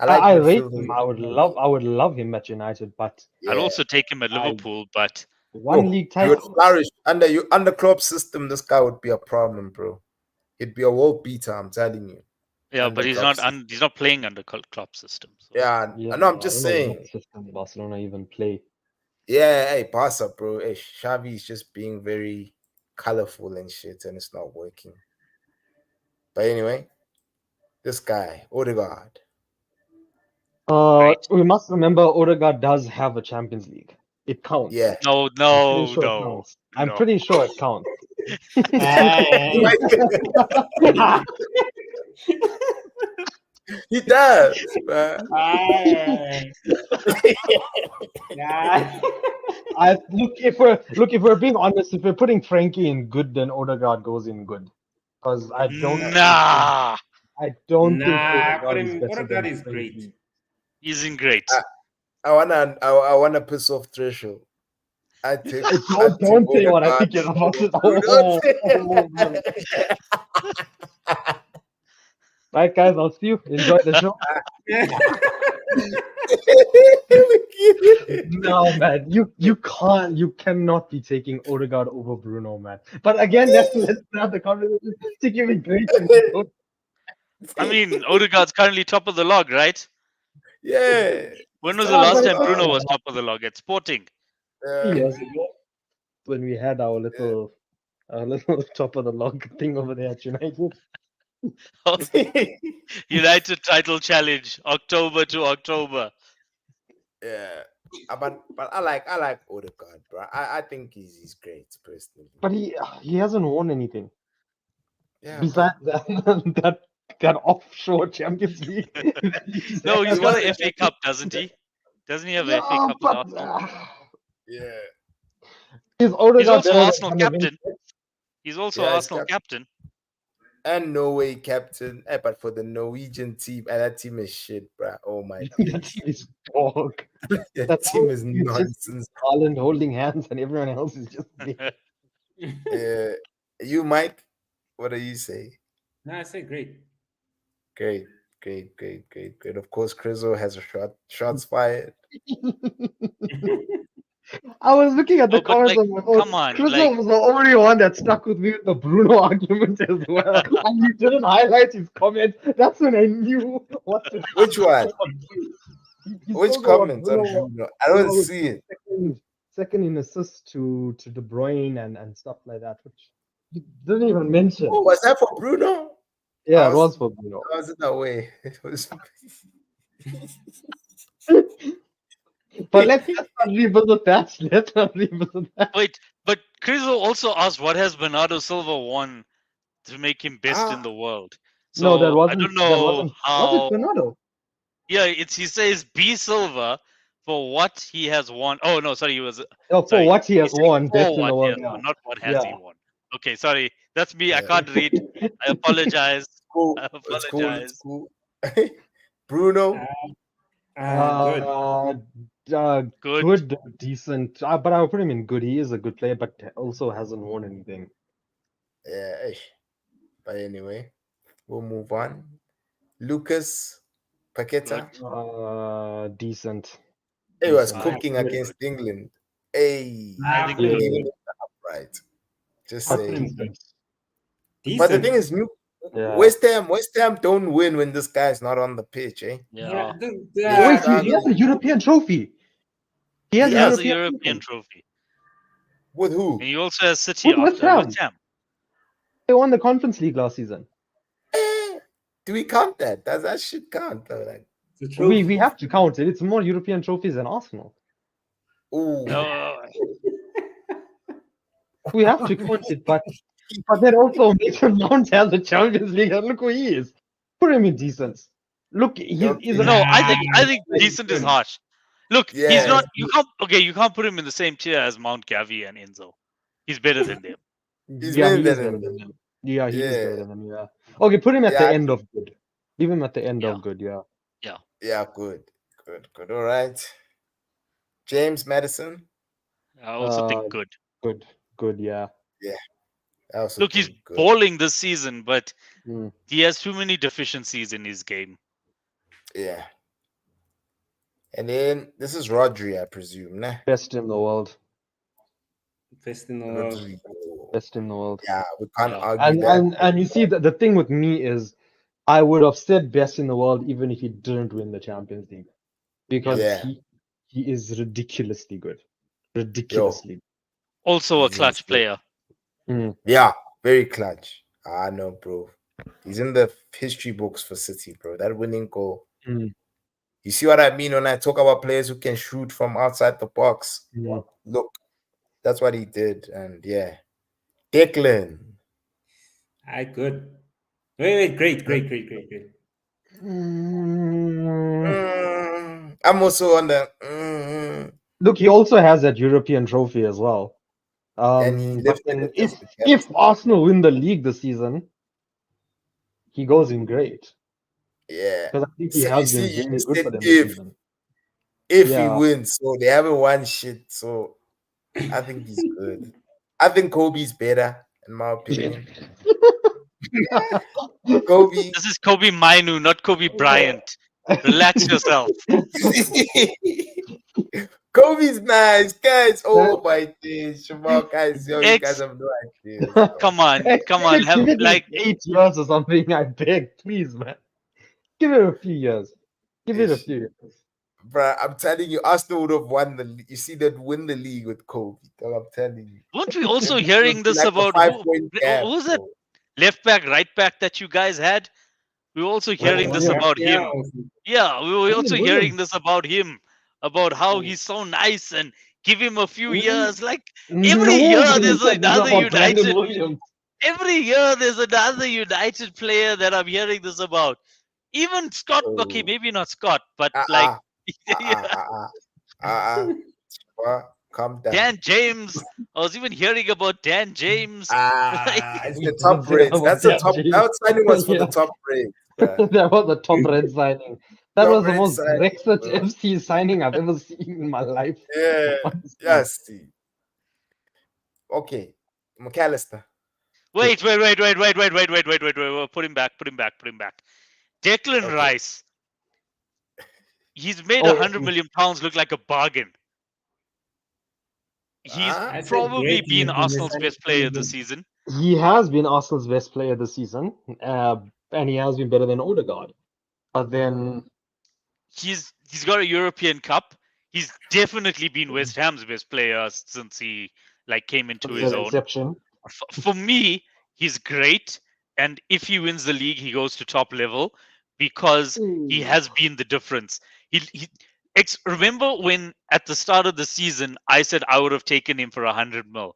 I like I rate midfield. him. I would love him at United, but I'd also take him at Liverpool, but one league He would title. flourish under Klopp's system. This guy would be a problem, bro. He'd be a world beater. I'm telling you. yeah, under but he's Klopp's not he's not playing under Klopp's system. So. Yeah, I know. I'm just I don't know saying. what system Barcelona even play. Yeah, hey, pass up, bro. Hey, Xavi is just being very colorful and shit, and it's not working. But anyway, this guy, Odegaard. We must remember Odegaard does have a Champions League. It counts. Yeah. No. I'm pretty sure it counts. He does. Man. If we're being honest, if we're putting Frankie in good, then Odegaard goes in good. Because I don't think Odegaard is great. He's in great. I wanna piss off Threshold. Don't say what I think you're about to. Right, guys, I'll see you. Enjoy the show. No, man, you cannot be taking Odegaard over Bruno, man. But again, let's have the conversation to give it great. I mean, Odegaard's currently top of the log, right? Yeah. When was the last time Bruno was top of the log at Sporting? Years ago, when we had our little top of the log thing over there at United. United title challenge, October to October. Yeah. But I like Odegaard, bro. I think he's great personally. But he hasn't won anything Yeah, but besides that that offshore Champions League. that he's No, had. he's he got an wasn't. FA Cup, doesn't he? Doesn't he have an FA Yeah, Cup with but Arsenal? Yeah, is He's Odegaard also better than Arsenal Van der captain. Beek? He's also yeah, he's Arsenal captain captain. and Norway captain. But for the Norwegian team, that team is shit, bro. Oh my That days, team is dog. that That team whole is team is just nonsense. Ireland holding hands and everyone else is just there. Yeah, you, Mike. What do you say? No, I say great. Great, great, great, great, great. Of course, Crizo has a shots fired. I was looking at the No, but comments like, of my phone. come on, Chris like, was the only one that stuck with me with the Bruno argument as well. And he didn't highlight his comments. That's when I knew what to Which one? He Which spoke about comments on Bruno, Bruno? I don't was see it. second in assist to De Bruyne and stuff like that, which he didn't even mention. Oh, was that for Bruno? Yeah, I it was, was for Bruno. I was in that way. It was. But let's not revisit that. Let's not revisit that. wait, but Crizo also asked what has Bernardo Silva won to make him best in Ah, the world. No, that So I wasn't. don't That know wasn't. Was it how. Bernardo? Yeah, he says B Silva for what he has won. Oh no, sorry, he was Oh, for sorry. what he has He's saying won, for best in what the he world. has Yeah. won, not what has he Yeah. won. Okay, sorry, that's me. I yeah. can't read. I apologize. Cool. I It's cool. It's apologize. cool. Bruno. Good. Good. Good, decent. But I would put him in good. He is a good player, but also hasn't won anything. Yeah. But anyway, we'll move on. Lucas Paqueta. Decent. He was Decent. cooking Good. against England. Hey, I think Yeah. good. giving it the upright. Just But saying. decent. But the Decent. thing is, Yeah. West Ham don't win when this guy's not on the pitch, eh? Yeah, Wait, Yeah. he has a European trophy. He has he He a has a European European trophy. trophy, With who? and he also has City With West after Ham. West Ham. They won the Conference League last season. Do we count that? Does that shit count? Though? Like, We have to count it. It's more European trophies than Arsenal. ooh. No, We have to count it, but then also Mason Mount has the Champions League, and look who he is. Put him in decent. Look, he's Okay. an no, I Nah. think decent is harsh. Look, he's Yeah. not. You can't put him in the same tier as Mount Gavi and Enzo. He's better than them. He's yeah, better he than is better him. than them. Yeah, he is Yeah. better than them. Yeah. Okay, put him at the Yeah, end of good. Leave him at the end Yeah. of good. Yeah. Yeah, good. All right. James Madison. I also think good. Good. Yeah. I also Look, he's think good. balling this season, but Mm. he has too many deficiencies in his game. Yeah. And then this is Rodri, I presume, nah? Best in the world. Best in the world. Rodrigo. Best in the world. Yeah, we can't Yeah. argue that. And you see the thing with me is I would have said best in the world even if he didn't win the Champions League. Because Yeah. he is ridiculously good. Ridiculously. Also a He's clutch insane. player. Mm. Yeah, very clutch. I know, bro. He's in the history books for City, bro. That winning goal. Mm. You see what I mean when I talk about players who can shoot from outside the box? Mm. Look, that's what he did. And yeah. Declan. Good. Wait. Great. Mm. I'm also on the. Look, he also has that European trophy as well. And he But lifted then it as the if captain. Arsenal win the league this season, he goes in great. Yeah. Because I think he So has you been see, you very just good said for them this season. if he Yeah. wins, so they haven't won shit. So I think he's good. I think Kobe's better, in my opinion. Kobe. This is Kobe Mainu, not Kobe Bryant. Relax yourself. Kobe's nice, guys. Oh my days, Jamal, guys, yo, you Ex- guys have no idea. bro. Come on. Have Give it like 8 years or something, I beg. Please, man. Give it a few years. Give it a few years. Bruh, I'm telling you, Arsenal would have won the league. You see, they'd win the league with Kobe. dog, I'm telling you. weren't we also hearing this Like a about 5-point gap, who was that bro. left back, right back that you guys had? We were also hearing this yeah. about him. Yeah, we were also Williams. hearing this about him. about how Oh. he's so nice and give him a few Mm, years. Like every year Nobody there's said this another about Brandon United. Williams. Every year there's another United player that I'm hearing this about. Even Scott, okay, Oh, maybe not Scott, but like uh-uh, uh-uh. Well, calm down. Dan James. I was even hearing about Dan James. Like, It's We the did top say that rates. about That's the Dan top. James. That signing was for the Yeah, top rates, bruh. that was the top red signing. That Top was the rate most signing, Brexit bro. FC signing I've ever seen in my life. Yeah. Honestly. Yes. Okay. McAllister. wait. Put him back. Declan Okay. Rice. He's made Oh, £100 million look like a bargain. He's Ah, I said probably great. been And they Arsenal's signed best player this him. season. he has been Arsenal's best player this season, and he has been better than Odegaard. But then, He's got a European Cup. He's definitely been West Ham's best player since he came into since his their own. inception, For me, he's great, and if he wins the league, he goes to top level because he Ooh. has been the difference. Remember when at the start of the season I said I would have taken him for 100 mil,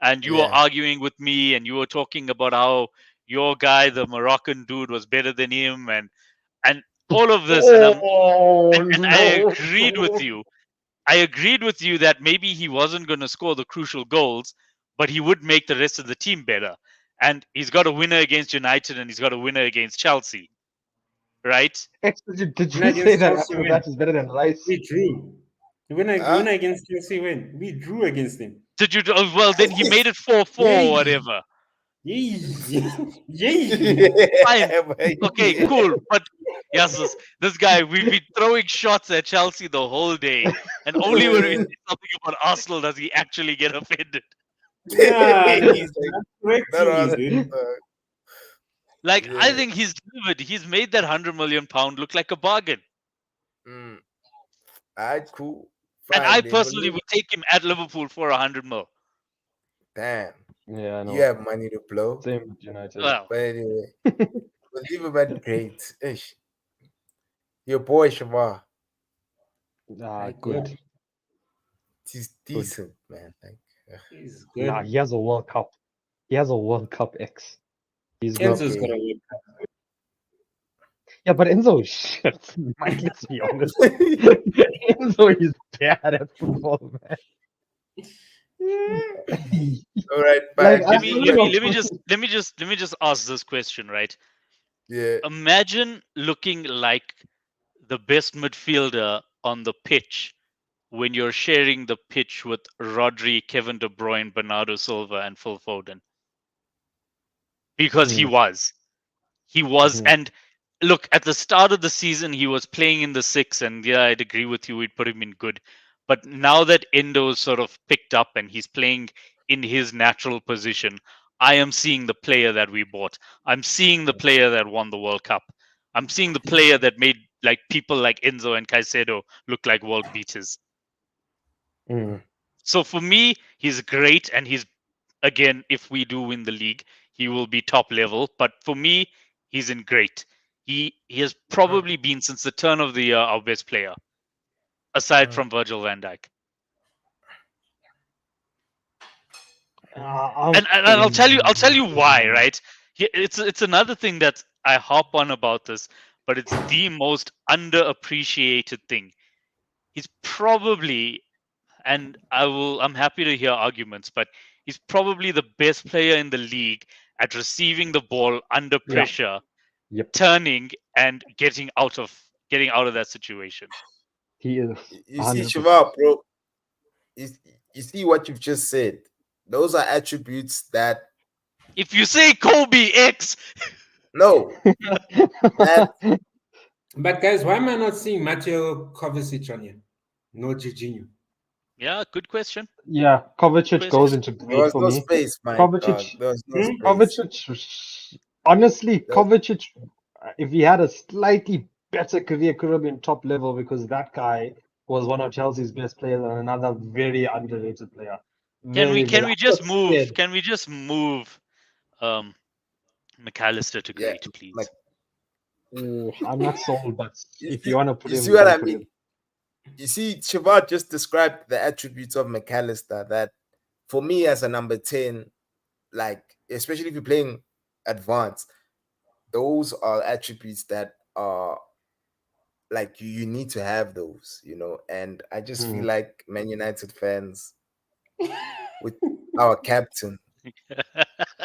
and you were yeah. arguing with me, and you were talking about how your guy, the Moroccan dude, was better than him, and all of this, and Oh I no! agreed with you. I agreed with you that maybe he wasn't going to score the crucial goals, but he would make the rest of the team better. And he's got a winner against United and he's got a winner against Chelsea, right? Actually, did When you say against that Chelsea, after that is better than Rice? we drew. When Huh? against Chelsea, when we drew against them. Did you? Well, then he made it 4-4 or Yay! whatever. Yay! Yay! Fine. But Okay, cool. But yes, this guy, we've been throwing shots at Chelsea the whole day. And only when we say something about Arsenal does he actually get offended. Nah, he's like, I'm correcting not you, us. dude. Like, I Yeah. think he's delivered. He's made that £100 million look like a bargain. Mm. All right, cool. And I Fine, then we'll personally leave. would take him at Liverpool for 100 mil. Damn. Yeah, I You know. have money to blow. Same with United. Well, But anyway, we'll leave him at great. Ish. Your boy Shamar. Ah, Like, good. He's Good. decent, man. Like, he's Nah, good. he has a World Cup. He has a World Cup X. He's good. Enzo's got okay. a World Cup. Yeah, but Enzo is shit. Mike, let's be honest. Enzo is bad at football, man. All right, Like, fine. I- let me just ask this question, right? Yeah. Imagine looking like the best midfielder on the pitch when you're sharing the pitch with Rodri, Kevin De Bruyne, Bernardo Silva, and Phil Foden. Because he Mm. was. He was. Mhm. And look, at the start of the season, he was playing in the six, and yeah, I'd agree with you, we'd put him in good. But now that Endo's sort of picked up and he's playing in his natural position, I am seeing the player that we bought. I'm seeing the player that won the World Cup. I'm seeing the player that made like people like Enzo and Caicedo look like world beaters. Mm. So for me, he's great, and he's again, if we do win the league, he will be top level. But for me, he's in great. He has probably been since the turn of the year our best player, aside from Virgil van Dijk. And I'll tell you why, right? It's another thing that I harp on about this, but it's the most underappreciated thing. He's probably, and I'm happy to hear arguments, but he's probably the best player in the league at receiving the ball under Yeah. pressure, Yep. turning and getting out of that situation. He is You see, 100%. Shiva, bro. You, you see what you've just said. Those are attributes that If you say Kobe X, no, that But guys, why am I not seeing Matteo Kovacic on here? No Jorginho. yeah, good question. Yeah, Kovacic Question. goes into there great was for no me. space, Mike. Kovacic, There was no space. Kovacic, honestly, There- Kovacic, if he had a slightly better career, could have been top level because that guy was one of Chelsea's best players and another very underrated player. Can we Very. just I'm move? scared. Can we just move McAllister to Yeah, great, please? like Ooh, I'm not sold, but you, if you, you want to put you him, see we what can I put mean? him. You see, Shavard just described the attributes of McAllister that, for me as a number 10, like, especially if you're playing advanced, those are attributes that are like you need to have those, and I just feel like Man United fans with our captain,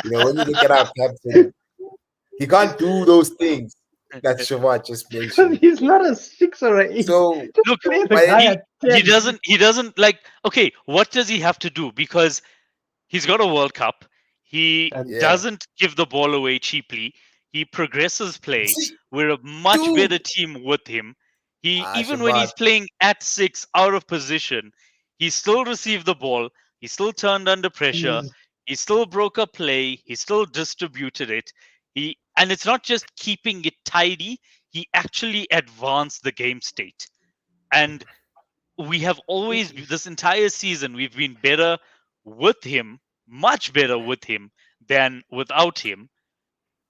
when you look at our captain, he can't do those things that Shavard just Because mentioned. he's not a 6 or an 8. So, Just Look, play the but guy he at he 10. doesn't like. Okay, what does he have to do? Because he's got a World Cup. He And yeah, doesn't give the ball away cheaply. He progresses play. see, We're a much dude, better team with him. He even when Shavard, he's playing at 6 out of position, he still received the ball. He still turned under pressure. he's He still broke a play. He still distributed it. And it's not just keeping it tidy. He actually advanced the game state. And we have always this entire season we've been better with him, much better with him than without him.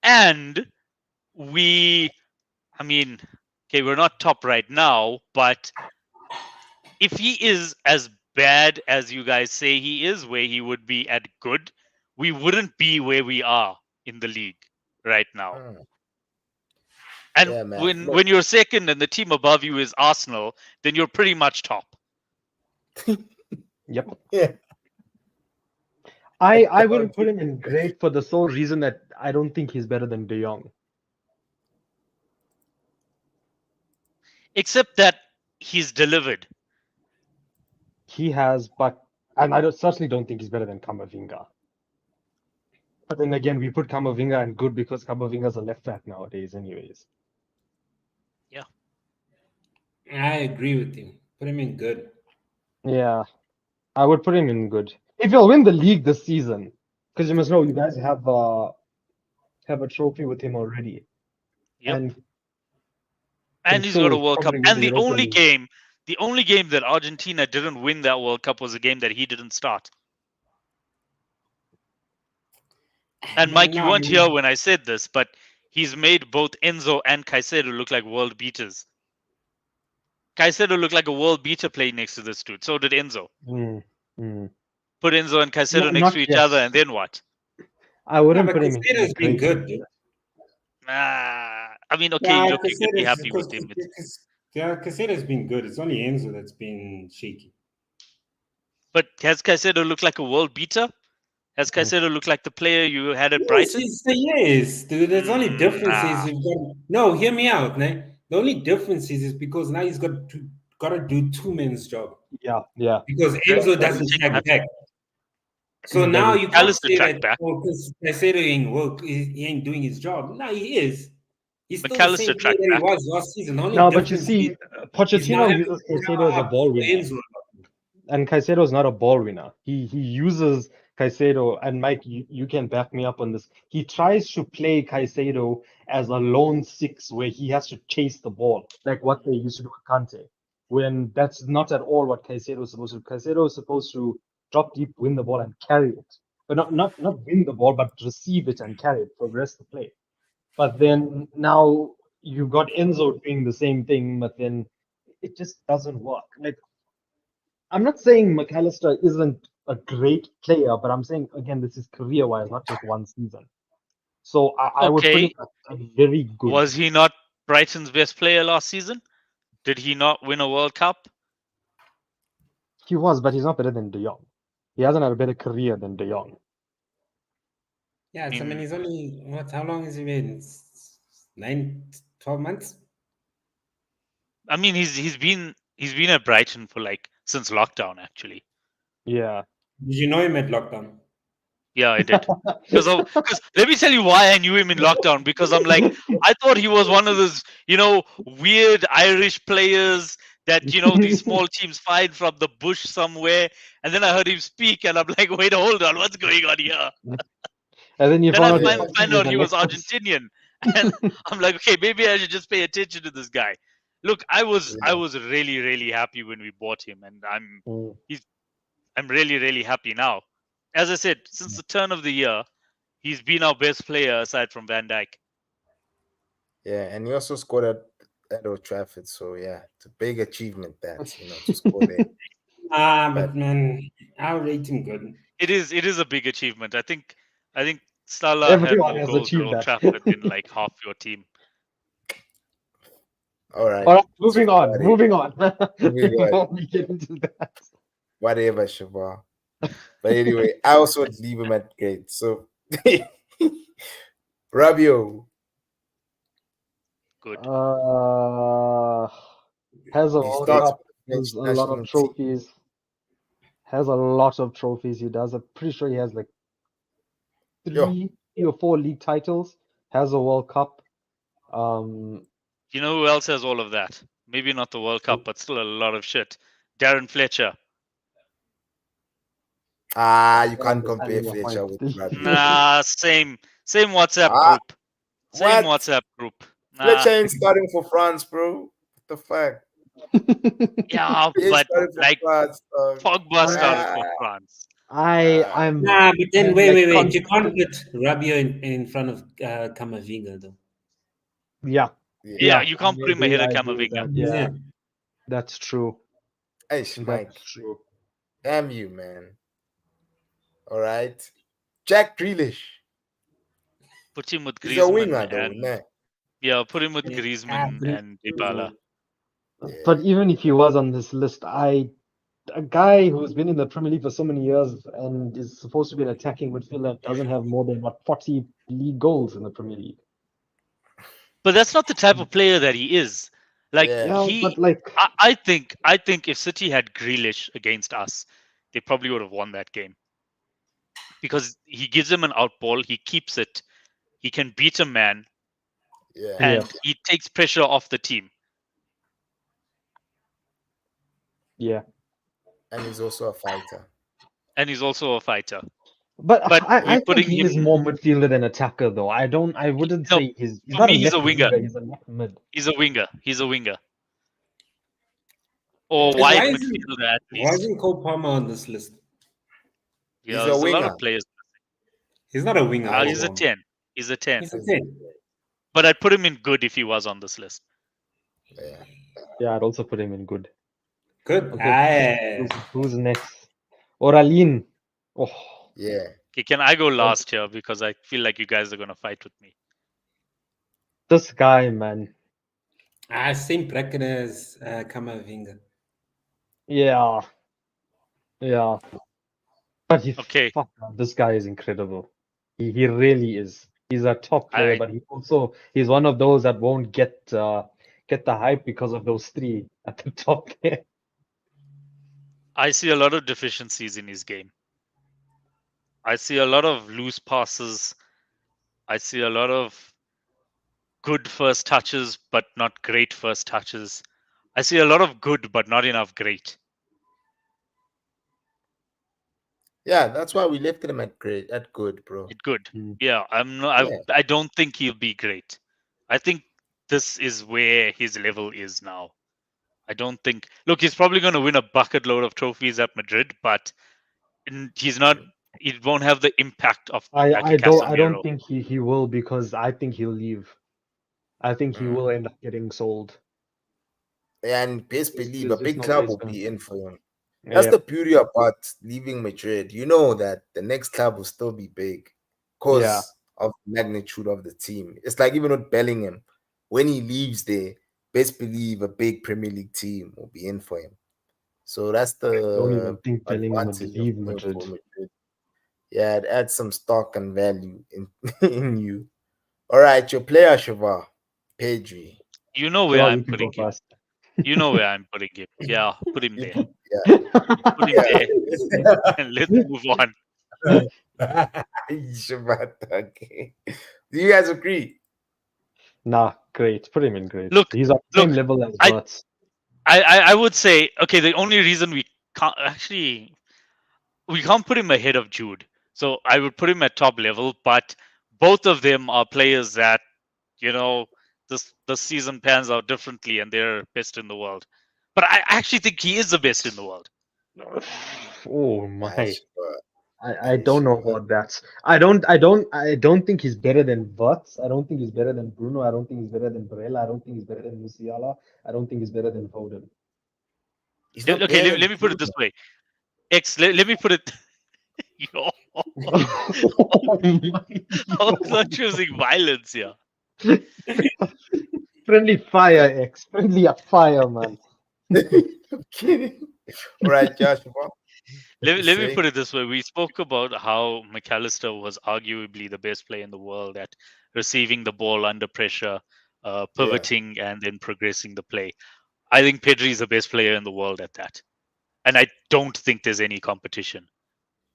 And we I mean, okay, we're not top right now, but if he is as bad as you guys say he is, where he would be at good, we wouldn't be where we are in the league right now. mm, And yeah, man, when you're second and the team above you is Arsenal, then you're pretty much top. yep. yeah, I wouldn't put him in great for the sole reason that I don't think he's better than De Jong. Except that he's delivered. He has, and certainly don't think he's better than Camavinga. But then again, we put Camavinga in good because Camavinga's a left back nowadays, anyways. Yeah. I agree with you. Put him in good. Yeah, I would put him in good. If you'll win the league this season, because you must know you guys have a trophy with him already, Yep. and And he's got a still World Cup. probably win And the Europa League. the only game that Argentina didn't win that World Cup was a game that he didn't start. And Mike, you No, weren't here when I said this, but he's made both Enzo and Caicedo look like world beaters. Caicedo looked like a world beater playing next to this dude. So did Enzo. Mm, mm. Put Enzo and Caicedo next Not to each yet. other, and then what? I wouldn't but put him in Caicedo's been great. good, dude. I mean, okay, Yeah, look, you can be happy with him. Caicedo's been good. It's only Enzo that's been shaky. But has Caicedo looked like a world beater? Has Caicedo looked like the player you had at Brighton? Yes, dude. There's only difference is Nah. you've got no. Hear me out, man. The only difference is because now he's got to do two men's job Yeah. because That Enzo doesn't doesn't take track much. back. So That now is you can't Alistair say tracked that back. because Caicedo ain't work. He ain't doing his job. No, he is. He's still the McAllister same player tracked that he back. was last season. The only No, but you difference see, is he's now Pochettino having uses to Caicedo as a cover up ball for winner, Enzo. and Caicedo is not a ball winner. He uses Caicedo, and Mike, you can back me up on this. He tries to play Caicedo as a lone six, where he has to chase the ball, like what they used to do with Kante. When that's not at all what Caicedo is supposed to do. Caicedo is supposed to drop deep, win the ball, and carry it. But not win the ball, but receive it and carry it, progress the play. But then now you've got Enzo doing the same thing, but then it just doesn't work. Like, I'm not saying McAllister isn't a great player, but I'm saying again, this is career-wise, not just one season. So I would put him Okay, at very good. was he not Brighton's best player last season? Did he not win a World Cup? He was, but he's not better than De Jong. He hasn't had a better career than De Jong. Yeah, I mean, In he's only what? How long has he been? 12 months. I mean, he's been at Brighton for like since lockdown actually. Yeah. Did you know him at lockdown? Yeah, I did. Because let me tell you why I knew him in lockdown. Because I'm like, I thought he was one of those, weird Irish players that, these small teams find from the bush somewhere. And then I heard him speak and I'm like, wait, hold on, what's going on here? And then you Then I found out Yeah. find out he was Argentinian. And I'm like, okay, maybe I should just pay attention to this guy. Look, I was really, really happy when we bought him, and I'm really, really happy now. As I said, since the turn of the year, he's been our best player aside from Van Dijk. yeah, and he also scored at Old Trafford. So yeah, it's a big achievement that to score there. But man, I'll rate him good. It is a big achievement. I think Salah had Everyone more has goals at achieved Old that. Trafford than like half your team. All right, All right, moving on. Whatever. Moving on. Moving on. Before we get into that. Whatever, Shabar. But anyway, I also would leave him at great. So Rabio, Good. Has a he World starts Cup, with the French has a lot of national team. trophies. Has a lot of trophies. He does. I'm pretty sure he has like Yo, three or four league titles. Has a World Cup. You know who else has all of that? Maybe not the World Cup, but still a lot of shit. Darren Fletcher. you I can't understand compare your Fletcher point. with Rabio. Nah, same WhatsApp Ah, group. Same what? WhatsApp group. Nah, Fletcher ain't starting for France, bro. What the fuck? yeah, He ain't but starting for like France. Pogba started Ah, for France. I'm Nah, but then I'm wait, like wait, wait. You can't put Rabio in front of Kamavinga though. yeah, yeah. Yeah, yeah. you I can't put him agree. ahead of I agree with Camavinga. that. Yeah. Yeah, that's true. Hey, That's Mike. true. Damn you, man. All right. Jack Grealish. Put him with He's a Griezmann winger, though, and nah. yeah, put him with Yeah. Griezmann and Dybala. But Yeah. even if he was on this list, a guy who's been in the Premier League for so many years and is supposed to be an attacking midfielder doesn't have more than 40 league goals in the Premier League. But that's not the type of player that he is. Like Yeah. Yeah, but like I think if City had Grealish against us, they probably would have won that game because he gives him an out ball, he keeps it, he can beat a man, Yeah. yes, and he takes pressure off the team. yeah. And he's also a fighter. And he's also a fighter. But But I we're think putting he is him. more midfielder than attacker though. I wouldn't No, say he's for not a me, he's a left winger. winger, he's a left mid. He's a winger. He's a winger or Yeah. wide Why isn't midfielder at why least. isn't Cole Palmer on this list? Yeah, He's a there's a lot winger. of players. He's not a winger, Cole He's a Palmer. 10. He's a 10. He's a 10. But I'd put him in good if he was on this list. Yeah. Yeah, I'd also put him in good. Good. Okay, who's next? Oralin. Oh, Yeah. Okay, can I go last here because I feel like you guys are gonna fight with me. this guy, man. Same bracket as Kamavinga. Yeah, yeah. But Okay, fuck, man, this guy is incredible. He really is. He's a top player, I but he's one of those that won't get the hype because of those three at the top there. I see a lot of deficiencies in his game. I see a lot of loose passes. I see a lot of good first touches, but not great first touches. I see a lot of good, but not enough great. Yeah, that's why we lifted him at great, at good, bro. It good. Mm. Yeah, I'm not. Yeah. I don't think he'll be great. I think this is where his level is now. I don't think. Look, he's probably going to win a bucket load of trophies at Madrid, but he's not. He won't have the impact of like a I don't Casemiro. think he will because I think he'll leave. I think he will end up getting sold. And best believe a There's big no way club it's will gonna. be in for him. That's Yeah, the beauty about leaving Madrid. You know that the next club will still be big yeah. because of the magnitude of the team. It's like even with Bellingham, when he leaves there, best believe a big Premier League team will be in for him. So that's I don't the even think Bellingham would advantage of leave going Madrid. for Madrid. Yeah, it adds some stock and value in in you. All right, your player Shavar, Pedri. You know where Sure, you I'm can go putting him. first. You know where I'm putting him. Yeah, put him there. Yeah, Put him there, and let's move on. Shavar, okay. Do you guys agree? Nah, great. Put him in great. Look, He's on the same level as I, Wirtz. I would say okay. The only reason we can't actually we can't put him ahead of Jude. So I would put him at top level, but both of them are players that this season pans out differently, and they're best in the world. But I actually think he is the best in the world. Oh Yeah, my. Shavar. I don't know about that. I don't think he's better than Wirtz. I don't think he's better than Bruno. I don't think he's better than Barella. I don't think he's better than Musiala. I don't think he's better than Foden. He's not Okay, better let than me put it this Bruno. way. Let me put it. Yo, Oh my I was not choosing violence here. Friendly fire, X. Friendly fire, man. I'm kidding. All right, Joshua. Let me Say. put it this way. We spoke about how McAllister was arguably the best player in the world at receiving the ball under pressure, Yeah. pivoting, and then progressing the play. I think Pedri is the best player in the world at that. And I don't think there's any competition.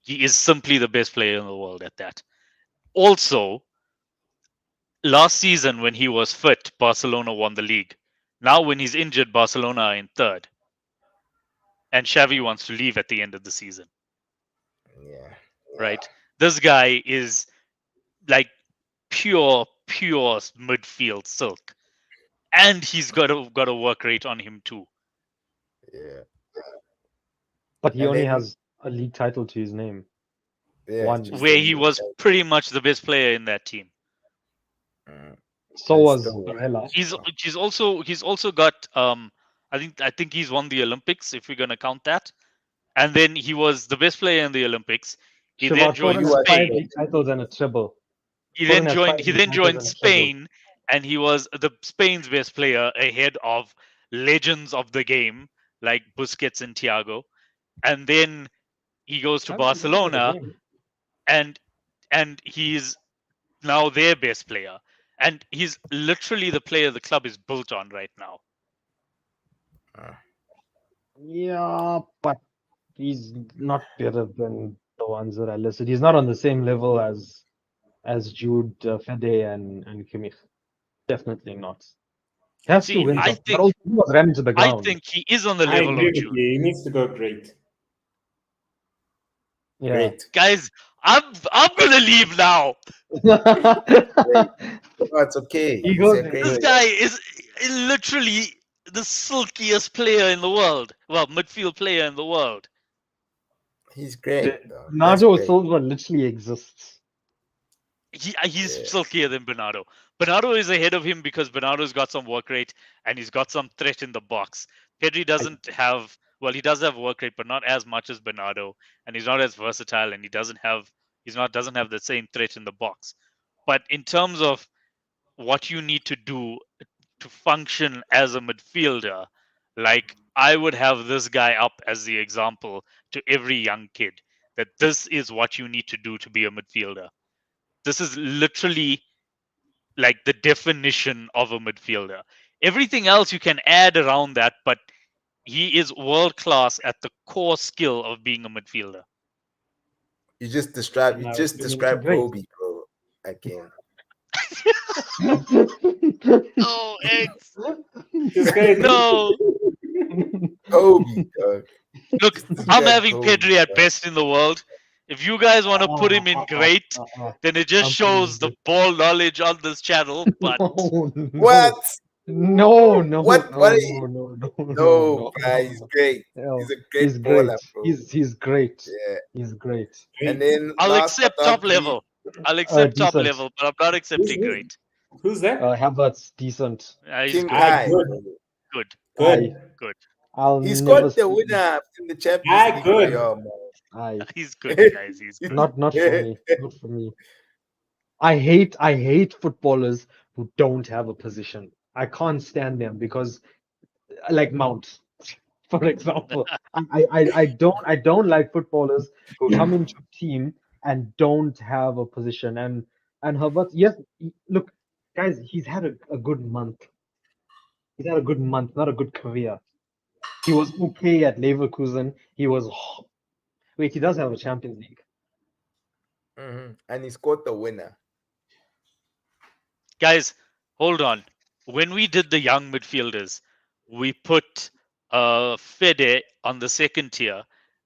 He is simply the best player in the world at that. Also, last season when he was fit, Barcelona won the league. Now, when he's injured, Barcelona are in third. And Xavi wants to leave at the end of the season. Yeah. Right? This guy is like pure midfield silk. And he's got a work rate on him too. Yeah. But he And only then has a league title to his name. yeah, One. just Where a he league was title. pretty much the best player in that team. So But was still, Barella. He's also got I think he's won the Olympics if we're gonna count that. And then he was the best player in the Olympics. He then Shiva, joined Foden he has was five Spain. league titles and a treble. He Foden then has joined five he league then titles joined and a treble. Spain, and he was the Spain's best player ahead of legends of the game like Busquets and Thiago. And then he goes to How is he legend of the Barcelona, game? and he's now their best player. And he's literally the player the club is built on right now. Yeah, but he's not better than the ones that I listed. He's not on the same level as Jude, Fede, and Kimmich. Definitely not. He has to See, win I something. But think also he was ran into the I ground. think he is on the I level agree of with Jude. you. He needs to go great. Yeah. great. Guys, I'm gonna leave now. No, it's okay. He He's goes a in great This great. guy is literally the silkiest player in the world. Well, midfield player in the world. He's great, though. That's Najo great. Silva literally exists. He's Yeah. silkier than Bernardo. Bernardo is ahead of him because Bernardo's got some work rate and he's got some threat in the box. Pedri doesn't have, well, he does have work rate, but not as much as Bernardo, and he's not as versatile, and he doesn't have the same threat in the box. But in terms of what you need to do to function as a midfielder, like I would have this guy up as the example to every young kid that this is what you need to do to be a midfielder. This is literally like the definition of a midfielder. Everything else you can add around that, but he is world class at the core skill of being a midfielder. You just described. And You I just assume he's described great. Kobe, bro. Again. Oh, X. Just great. No. Kobe, dog. Look, Just I'm described having Kobe, Pedri at dog. best in the world. If you guys want to put him in great, then it just I'm shows the putting ball knowledge on this channel. But No, no, What? no, no, What? no, What? Are no, you? no, no, no, No, no, guy. no, He's no. great. No, He's a great he's great. baller, bro. He's great. Yeah. He's great. And Great. then I'll last but accept not top least, level. I'll accept top Decent. level, but I'm not Who's, accepting who's, great. who's that? Havertz, decent. He's Tim good. Kai, Good. bro. Good. Aye, Good. Good. I'll He never scored the see. winner in the Champions League for Good. y'all, man. Aye, He's good, guys. He's good. not for me. Not for me. I hate footballers who don't have a position. I can't stand them because, like Mount, for example, I don't like footballers who come into a team and don't have a position. And Havertz, yes, look, guys, he's had a good month. He's had a good month, not a good career. He was okay at Leverkusen. Wait, he does have a Champions League. And he scored the winner. Guys, hold on. When we did the young midfielders, we put Fede on the second tier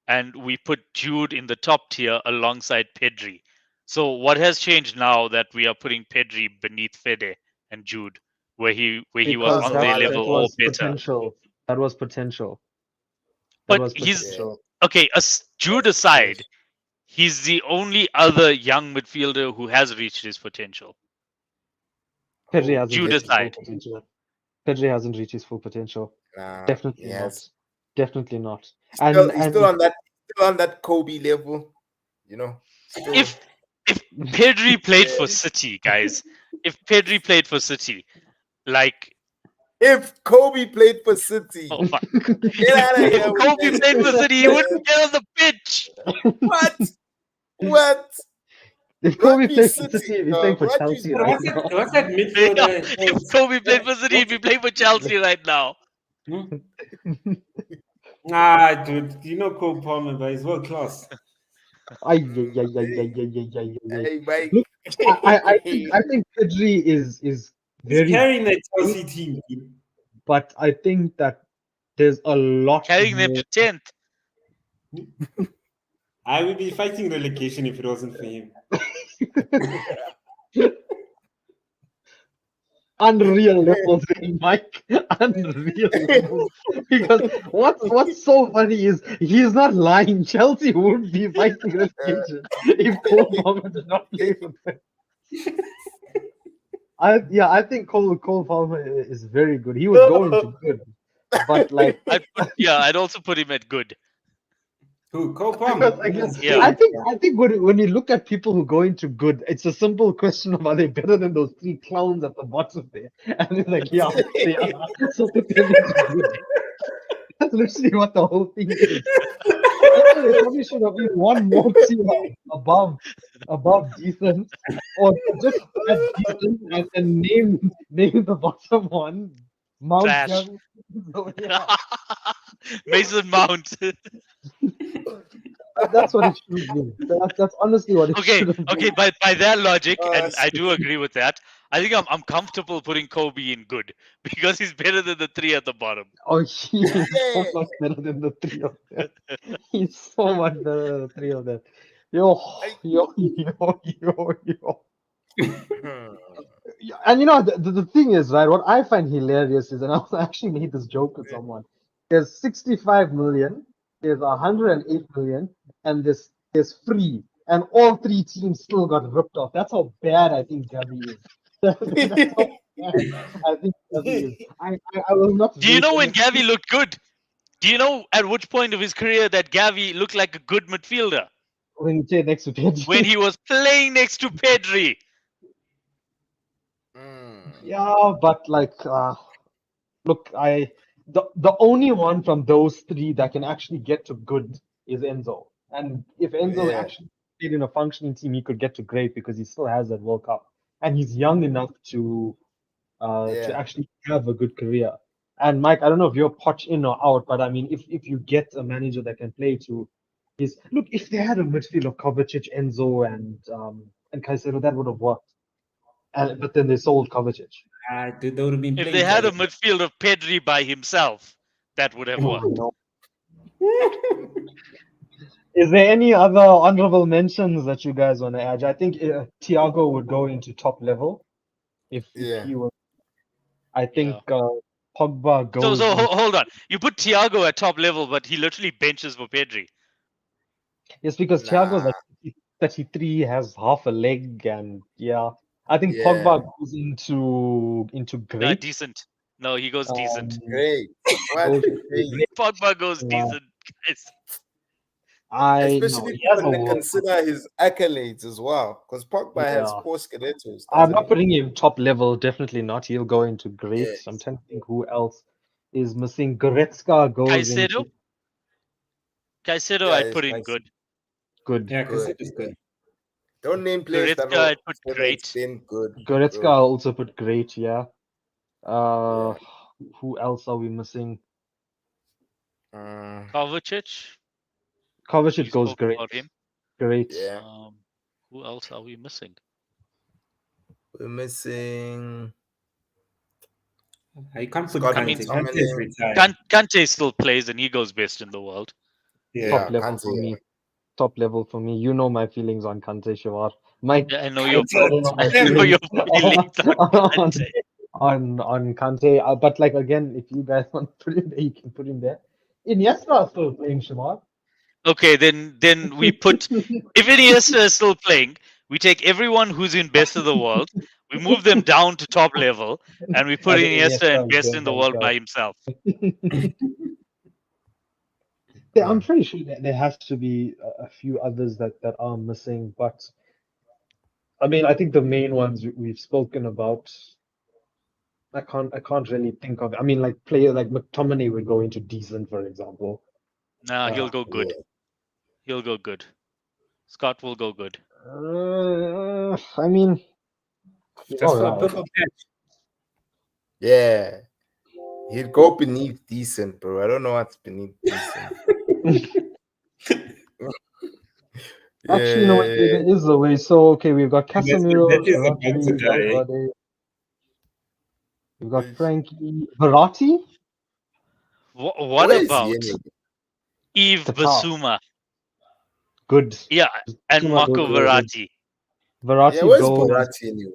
and we put Jude in the top tier alongside Pedri. So what has changed now that we are putting Pedri beneath Fede and Jude, where he was Because on of their our level that or was better? potential. That was potential. That But was he's potential. okay. Jude aside, he's the only other young midfielder who has reached his potential. Pedri Oh, hasn't You reached his full decide. potential. Pedri hasn't reached his full potential. Nah, Definitely he not. has. Definitely not. He's still And on that Kobe level, you know. Still, If Pedri played yeah. for City, guys, if Pedri played for City, like, If Kobe played for City, oh my, get out of if here with Kobe that played for shit, City, he man. wouldn't get on the pitch. What? What? if Kobe Rugby plays for City, City, he's playing dog. for Rugby's Chelsea But right what's crazy. that? now. What's that Yeah, midfielder? if Kobe played for City, he'd be playing for Chelsea right now. Ah, dude, you know Cole Palmer, but he's world class. Ay, Mm, ay, ay, ay, hey, ay, ay, ay, ay, ay. hey, Mike. Look, I think Pedri is He's very carrying that good, Chelsea team. Dude. but I think that there's a lot Carrying them more. to 10th. I would be fighting relegation if it wasn't for him. Unreal levels, Mike. Unreal levels. Because what's so funny is he's not lying. Chelsea would be fighting relegation if Cole Palmer did not play for them. I think Cole Palmer is very good. He would go into good, but like I'd also put him at good. Who? Cole because Palmer. again, He's Yeah. I think when you look at people who go into good, it's a simple question of are they better than those three clowns at the bottom there? And it's like, yeah, they are. So put them into good. That's literally what the whole thing is. That's why there probably should have been one more tier above decent, or just add decent and name the bottom one Mount Trash. Gavin. So, yeah, Mason Mount. that's what it should have been. That's honestly what it Okay, should have been. okay. By that logic, and I shit. do agree with that. I think I'm comfortable putting Kobe in good because he's better than the three at the bottom. Oh, he is so Yeah. much better than the three of them. He's so much better than the three of them. Yo, yo, yo, yo, yo. Hmm. Yeah, and you know the thing is, right, what I find hilarious is, and I actually made this joke with someone, there's 65 million, there's 108 million, and there's free, and all three teams still got ripped off. That's how bad I think Gavi is. That's how bad I think Gavi is. I will not Do you rate know when anything Gavi looked good? Do you know at which point of his career that Gavi looked like a good midfielder? when you say next to Pedri. When he was playing next to Pedri. Hmm. Yeah, but like, look, the only one from those three that can actually get to good is Enzo. And if Enzo Yeah. actually played in a functioning team, he could get to great because he still has that World Cup, and he's young enough to Yeah. actually have a good career. And Mike, I don't know if you're Poch in or out, but I mean, if you get a manager that can play to his look, if they had a midfield of Kovacic, Enzo, and Caicedo, that would have worked. But then they sold Kovacic. Dude, they would have been If playing they had a together. midfield of Pedri by himself, that would have Oh, worked. no. Is there any other honorable mentions that you guys want to add? I think Thiago would go into top level if Yeah. he was. I think Yeah. Pogba So goes. hold on. You put Thiago at top level, but he literally benches for Pedri. Yes, because Thiago's Nah. like 33, has half a leg, and yeah, I think Yeah. Pogba goes into No, great. decent. No, he goes decent. Great. What? Goes into Great. great. Pogba goes Uh, decent, guys. I know Especially he has a when they World Cup. consider his accolades as well, because Pogba has Yeah. 4 Scudettos, I'm doesn't not he? putting him top level, definitely not. He'll go into great. Yes. I'm trying to think who else is missing. Goretzka goes Caicedo? into Caicedo, Yeah, I'd it's put in nice. good. good. Yeah, because Good. it is good. Don't name players that Goretzka, will I'd put whether great. it's been good. Goretzka Good. I'll also put great, yeah. Yeah. Who else are we missing? Kovacic. Kovacic We goes spoke great. about him. Great. Yeah. Who else are we missing? We're missing I can't put Scott Kante. McTominay. Kante is retired. Kante still plays and he goes best in the world. Yeah. Top level Kante, for me. Top level for me. You know my feelings on Kante, Shivar. Mike, Yeah, I know your Kante. don't know my I know your feelings feelings on Kante. on Kante. But like again, if you guys want to put him there, you can put him there. Iniesta is still playing, Shivar. Okay, then we put if Iniesta is still playing, we take everyone who's in best of the world, we move them down to top level, and we put I think Iniesta in Iniesta is best good in the by world by himself. himself. I'm pretty sure that there has to be a few others that are missing, but I mean, I think the main ones we've spoken about. I can't really think of. I mean, like player like McTominay would go into decent, for example. Nah, he'll go good. Yeah. He'll go good. Scott will go good. I mean, he's Just all for a right. purple patch. Yeah. He'd go beneath decent, bro. I don't know what's beneath decent. Actually, no, wait, there is a way. So, okay, we've got Casemiro, That is about to Verratti, die. Valverde. We've got Frankie, Verratti, What Where is he about anyway? Yves Qatar. Basuma? Good. Yeah, and Basuma Marco goes- Verratti. Verratti Yeah, where's goes. Verratti anyway?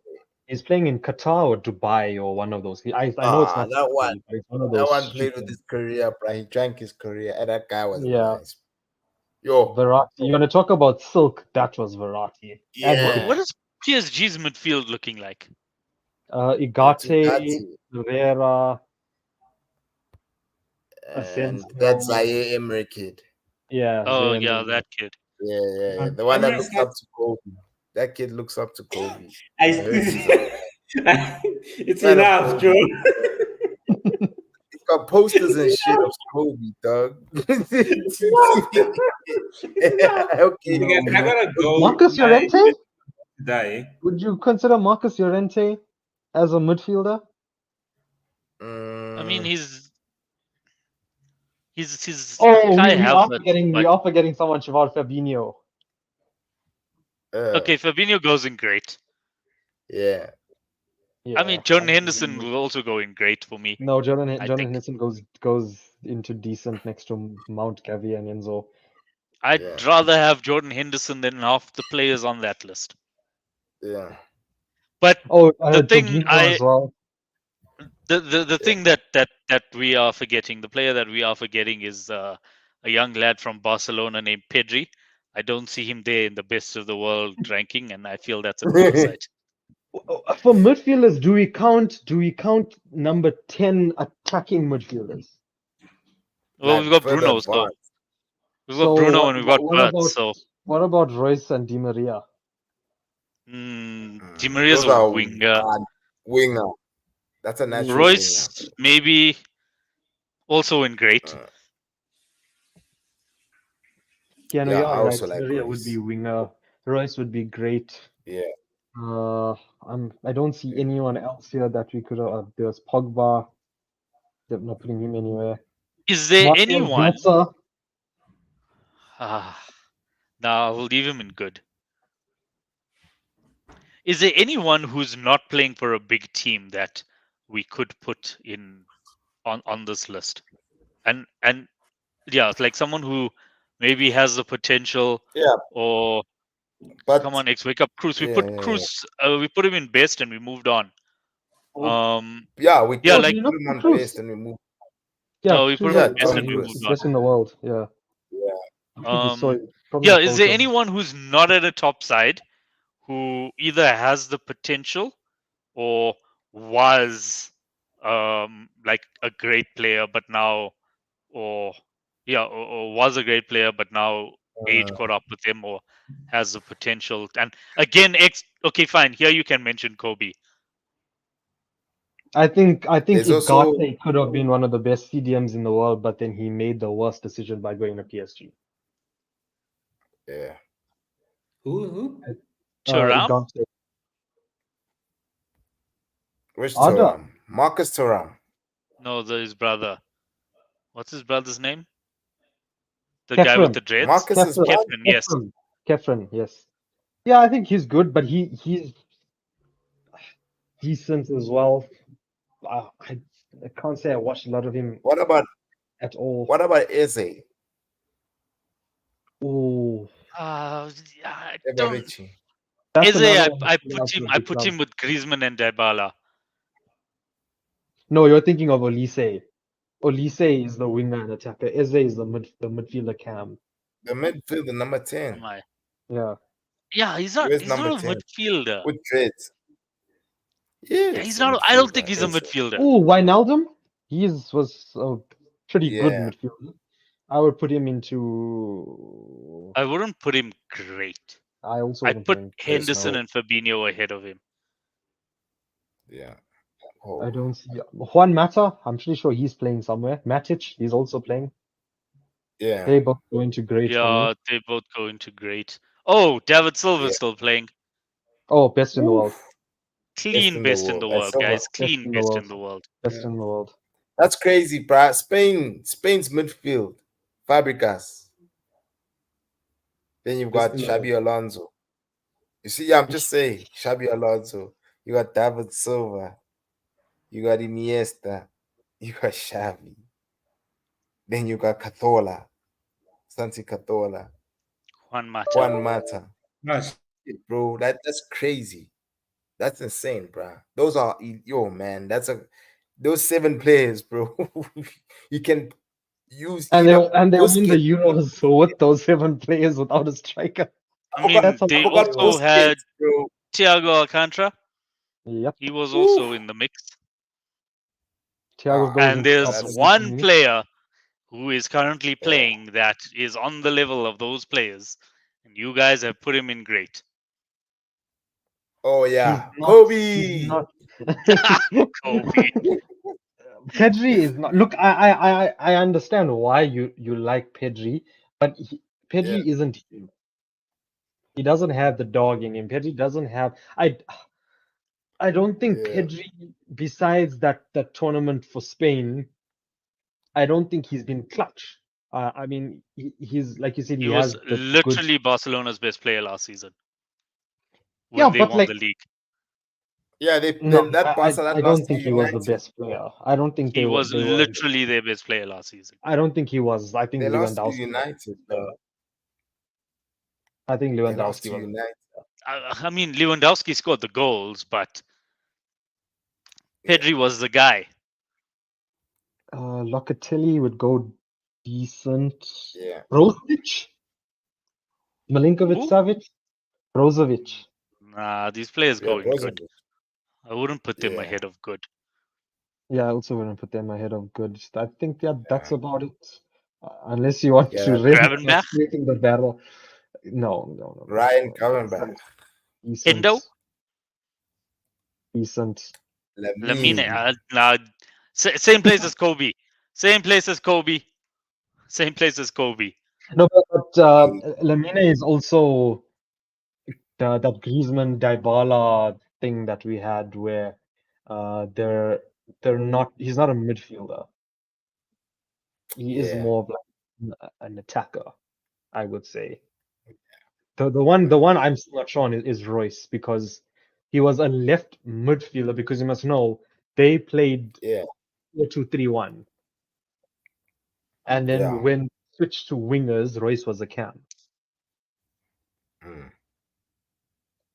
He's playing in Qatar or Dubai or one of those. I know it's not That one. Saudi, but it's one of That those. one played with stupid- his career, bro. He drank his career, and that guy was Yeah. nice. Yo, Verratti. You want to talk about silk? That was Verratti. And Yeah. What is PSG's midfield looking like? Igate, Tugati, Rivera, and Asensio. that Zaire Emery kid. Yeah. Oh Zaire yeah, Emery. that kid. Yeah. The one that looks up to Kobe. That kid looks up to Kobe. I heard he's a- it's Fan of enough, Kobe. Joe. He's got posters and shit of Kobe, dog. Okay. Again, I gotta go. Marcus My- Llorente? Die. Would you consider Marcus Llorente as a midfielder? I mean, he's Oh, Kai we are Havertz, forgetting. but- We are forgetting someone. Sival Fabinho. Okay, Fabinho goes in great. Yeah. Yeah, I mean, Jordan absolutely. Henderson will also go in great for me. No, Jordan think. Henderson goes into decent next to Mount Gavi and Enzo. I'd Yeah. rather have Jordan Henderson than half the players on that list. Yeah. But Oh, the thing Jorginho as well. the thing that we are forgetting, the player that we are forgetting is a young lad from Barcelona named Pedri. I don't see him there in the best of the world ranking, and I feel that's an oversight. For midfielders, do we count number 10 attacking midfielders? Well, Like we've got further Bruno, so advanced. we've got Bruno what- and we've got what Bert. about- So What about Royce and Di Maria? Di Maria's Those a are winger. winger. That's a natural Royce maybe also in great. winger. Yeah, no, Yeah, you're I right. also Di like Maria Royce. would be winger. Royce would be great. Yeah. I don't see anyone else here that we could have. There's Pogba. They're not putting him anywhere. Is there Marcel anyone? Bielsa. Nah, we'll leave him in good. Is there anyone who's not playing for a big team that we could put in on this list? And yeah, it's like someone who maybe has the potential. Yeah. Or But come on, X, wake up, Cruz. We Yeah, put yeah, Cruz. We put him in best, and we moved on. yeah, we Yeah, could like- you put know, him on Cruz. best and we move. Yeah, No, we put Cruz him is in best one and of we the moved best in the world. Yeah. Yeah. Probably yeah, is there Bolton. anyone who's not at a top side who either has the potential or was like a great player, but now, or was a great player, but now age caught up with him, or has the potential? And again, okay, fine. Here you can mention Kobe. I think There's Igate also- could have been one of the best CDMs in the world, but then he made the worst decision by going to PSG. Yeah. Who? Thuram? Igate. Which Ada. Thuram? Marcus Thuram. No, his brother. What's his brother's name? The guy with the dreads. Marcus is Kefren. Kefren, yes. Kefren, yes. Yeah, I think he's good, but he's decent as well. I can't say I watched a lot of him What about at all. Eze? Oh, I don't. Eberici? that's Eze, another one I that put has him. a I big put club. him with Griezmann and Dybala. No, you're thinking of Olise. Olise is the winger and attacker. Eze is the midfielder cam. The midfielder, number 10. Am I? Yeah. Yeah, he's not. Where's He's number not a 10? midfielder. With dreads. Yeah, Yes, he's a not. I don't midfielder. think I he's a think so. midfielder. Oh, Wijnaldum. Was a pretty good Yeah. midfielder. I would put him into. I wouldn't put him great. I also I'd wouldn't put put him great. Henderson No, and Fabinho ahead of him. Yeah. I Oh, don't see Juan Mata. I'm pretty sure he's playing somewhere. Matic, he's also playing. yeah. They both go into great for me. Yeah, they both go into great. Oh, David Silva's Yeah. still playing. Oh, best in the world. Oof. Clean best in the world, Silva. guys. Best Clean in the best world. in the world. Best in the world. That's crazy, bruh. Spain's midfield. Fabregas. Then you've Best got in the world. Xabi Alonso. You see, I'm just saying, Xabi Alonso. You got David Silva. You got Iniesta. You got Xavi. Then you got Catola. Santi Catola. Juan Mata. Juan Mata. Gosh, Bro, that's crazy. That's insane, bruh. Those are man. Those 7 players, bro. You can use And either they won the Busquets. Euros with those 7 players without a striker. I mean, That's they unbelievable. also had bro. Thiago Alcantara. Yep. He was also Oof. in the mix. Thiago goes And into there's top that's one everything. player who is currently yeah. playing that is on the level of those players. And you guys have put him in great. Oh He's yeah. not. He's Kobe. not. Kobe. Pedri is not. Look, I understand why you like Pedri, but Yeah. Pedri isn't him. He doesn't have the dog in him. Pedri doesn't have. I don't think Yeah. Pedri, besides that tournament for Spain, I don't think he's been clutch. I mean, he's like you said, He he was has the good. literally Barcelona's best player last season Yeah, when they but won like the league. Yeah, no, that Barca that I lost don't to think he was the United. best player. I don't think He was they were. literally their best player last season. I don't think he was. I think They lost to Lewandowski was United. his player. I think They lost Lewandowski to was. United. I mean, Lewandowski scored the goals, but Yeah. Pedri was the guy. Locatelli would go decent. Yeah. Brozovic, Milinkovic, Who? Savic, Brozovic. Nah, these players Yeah, go in good. Brozovic. I wouldn't put them Yeah. ahead of good. Yeah, I also wouldn't put them ahead of good. I think that's Yeah. about it. Unless you want Yeah, to that- really start Gravenberch? scraping the barrel. No. Ryan Gravenberch. Hendo? Decent. Lamine? Lamine. Nah, same place as Kobe. Same place as Kobe. Same place as Kobe. No, but Lamine is also that Griezmann Dybala thing that we had where they're not. He's not a midfielder. He is Yeah. more of like an attacker, I would say. The one I'm still not sure on is Royce because he was a left midfielder because you must know they played Yeah. 4-2-3-1. And then Yeah. when switched to wingers, Royce was a cam. Mm.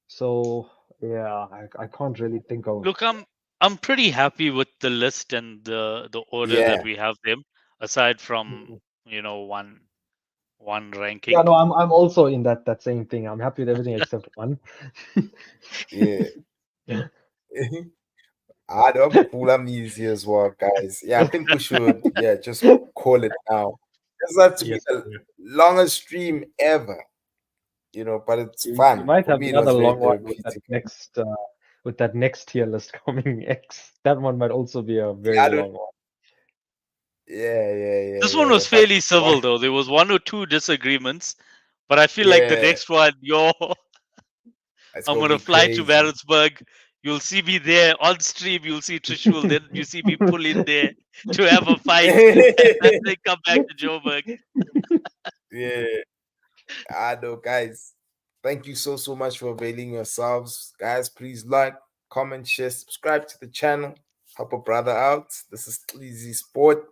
So yeah, I can't really think of. Look, I'm pretty happy with the list and the order Yeah. that we have them, aside from one ranking. Yeah, no, I'm also in that same thing. I'm happy with everything except one. Yeah. I don't pull them easy as well, guys. Yeah, I think we should just call it now. This has to be Yes, the longest stream ever. But it's we fun. might For have me, it another was very long one with that therapeutic. next tier list coming X. That one might also be a I very don't- long one. Yeah. This one was But fairly civil, though. There was one or two disagreements, but I feel like the Yeah. next one, it's I'm gonna gonna be fly to crazy. Maritzburg. You'll see me there on stream. You'll see Trishul. Then you see me pull in there to have a fight, and then come back to Joburg. Yeah. I know, guys. Thank you so much for availing yourselves. Guys, please like, comment, share, subscribe to the channel. Help a brother out. This is Sleazy Sport.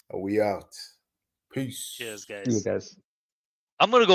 And we out. Peace. Cheers, See you guys. guys. I'm gonna go